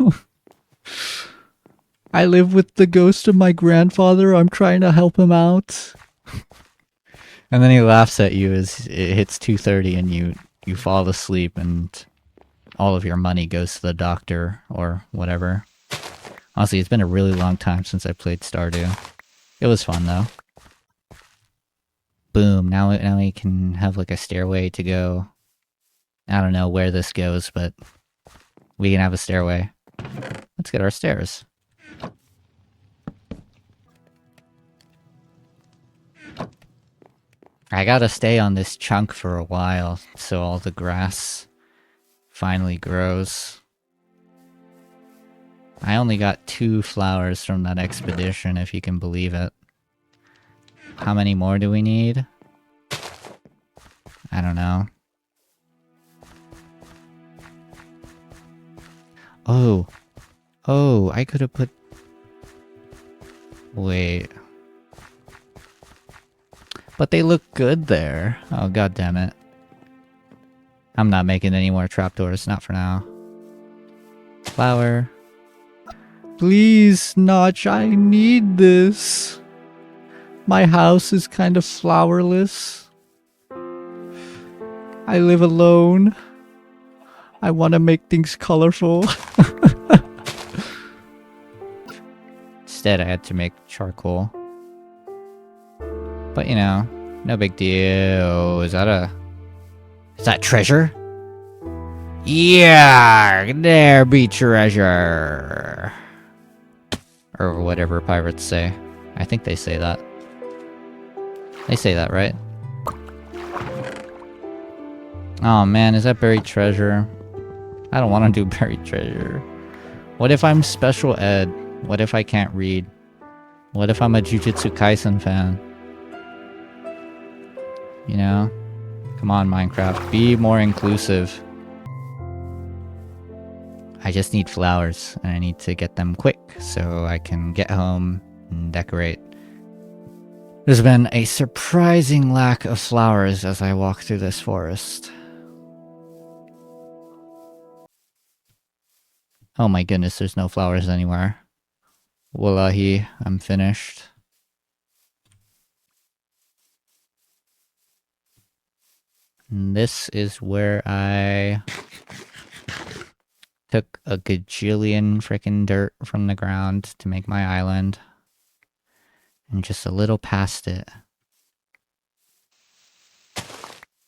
I live with the ghost of my grandfather. I'm trying to help him out. And then he laughs at you as it hits 2:30 and you fall asleep and all of your money goes to the doctor or whatever. Honestly, it's been a really long time since I played Stardew. It was fun though. Boom, now we can have like a stairway to go. I don't know where this goes, but we can have a stairway. Let's get our stairs. I gotta stay on this chunk for a while so all the grass finally grows. I only got 2 flowers from that expedition, if you can believe it. How many more do we need? I don't know. Oh. Oh, I could have put... Wait. But they look good there. Oh, god damn it. I'm not making any more trapdoors, not for now. Flower. Please, Notch, I need this. My house is kind of flowerless. I live alone. I want to make things colorful. Instead, I had to make charcoal. But, you know, no big deal. Is that treasure? Yeah, there be treasure. Or whatever pirates say. I think they say that. They say that, right? Oh man, is that buried treasure? I don't want to do buried treasure. What if I'm special ed? What if I can't read? What if I'm a Jujutsu Kaisen fan? You know? Come on, Minecraft. Be more inclusive. I just need flowers, and I need to get them quick so I can get home and decorate. There's been a surprising lack of flowers as I walk through this forest. Oh my goodness, there's no flowers anywhere. Wallahi, I'm finished. And this is where I took a gajillion frickin' dirt from the ground to make my island. And just a little past it.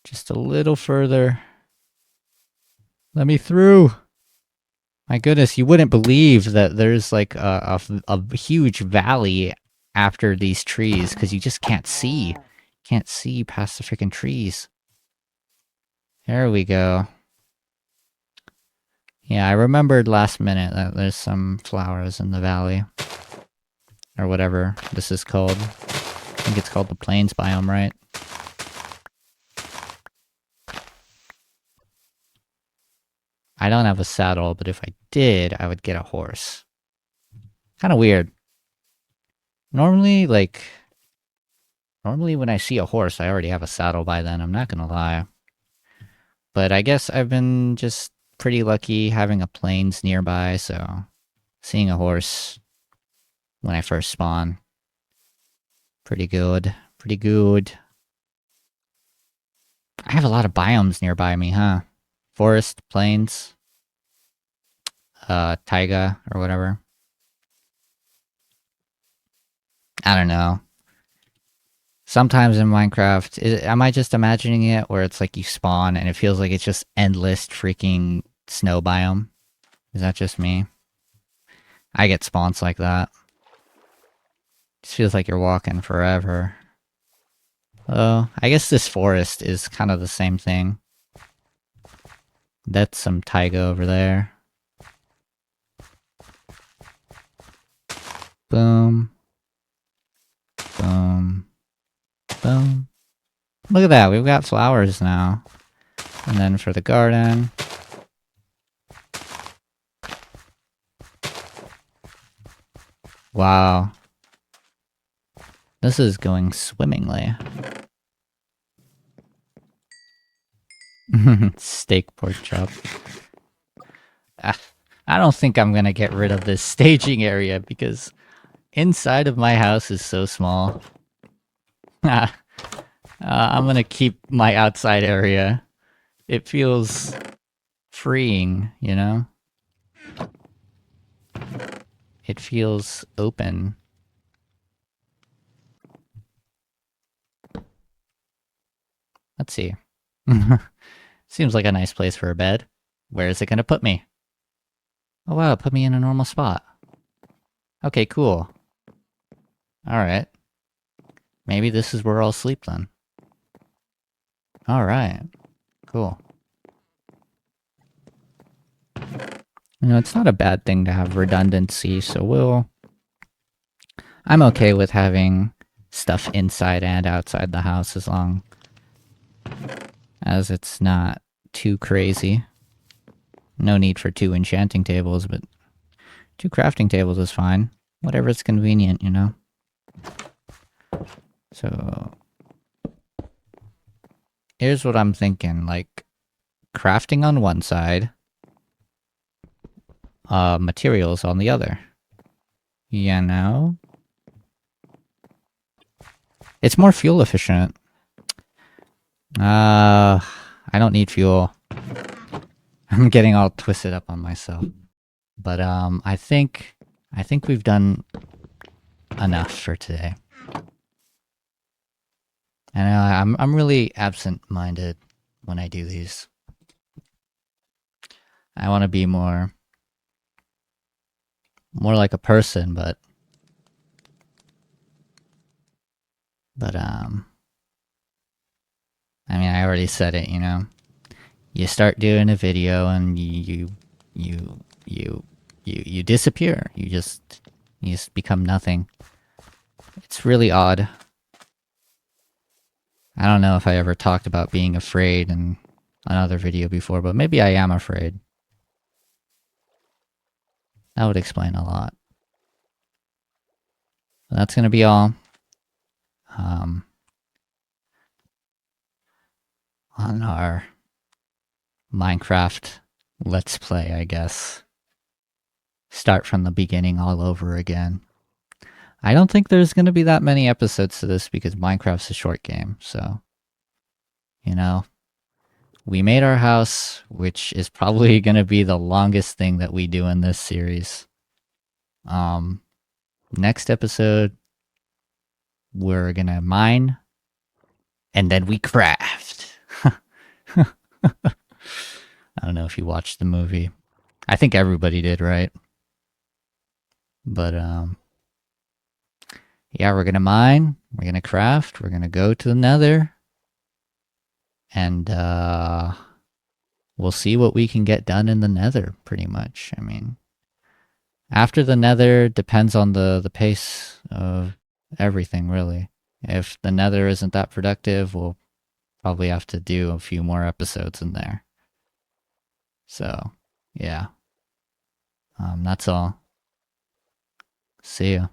Just a little further. Let me through! My goodness, you wouldn't believe that there's like a huge valley after these trees, because you just can't see. Can't see past the freaking trees. There we go. Yeah, I remembered last minute that there's some flowers in the valley. Or whatever this is called. I think it's called the Plains biome, right? I don't have a saddle, but if I did, I would get a horse. Kind of weird. Normally when I see a horse, I already have a saddle by then, I'm not gonna lie. But I guess I've been just pretty lucky having a plains nearby, so seeing a horse when I first spawn. Pretty good. Pretty good. I have a lot of biomes nearby me, huh? Forest, plains, taiga, or whatever. I don't know. Sometimes in Minecraft, am I just imagining it where it's like you spawn and it feels like it's just endless freaking snow biome? Is that just me? I get spawns like that. It just feels like you're walking forever. Oh, I guess this forest is kind of the same thing. That's some taiga over there. Boom. Boom. Boom. Look at that, we've got flowers now. And then for the garden... Wow. This is going swimmingly. Steak pork chop. I don't think I'm gonna get rid of this staging area because inside of my house is so small. I'm gonna keep my outside area. It feels freeing, you know? It feels open. Let's see. Seems like a nice place for a bed. Where is it gonna put me? Oh wow, it put me in a normal spot. Okay, cool. Alright. Maybe this is where I'll sleep then. Alright. Cool. You know, it's not a bad thing to have redundancy, so I'm okay with having stuff inside and outside the house as long as it's not too crazy. No need for 2 enchanting tables, but 2 crafting tables is fine. Whatever's convenient, you know? So, here's what I'm thinking, like, crafting on one side, materials on the other. You know? It's more fuel efficient. I don't need fuel. I'm getting all twisted up on myself. But I think we've done enough for today. And I'm really absent-minded when I do these. I want to be more like a person, but I mean, I already said it, you know. You start doing a video and you disappear. You just become nothing. It's really odd. I don't know if I ever talked about being afraid in another video before, but maybe I am afraid. That would explain a lot. That's gonna be all. On our Minecraft Let's Play, I guess. Start from the beginning all over again. I don't think there's gonna be that many episodes to this because Minecraft's a short game, so... You know, we made our house, which is probably gonna be the longest thing that we do in this series. Next episode, we're gonna mine, and then we craft. I don't know if you watched the movie. I think everybody did, right? But, yeah, we're gonna mine, we're gonna craft, we're gonna go to the nether, and, we'll see what we can get done in the nether, pretty much. I mean, after the nether depends on the pace of everything, really. If the nether isn't that productive, we'll probably have to do a few more episodes in there. So, yeah. That's all. See ya.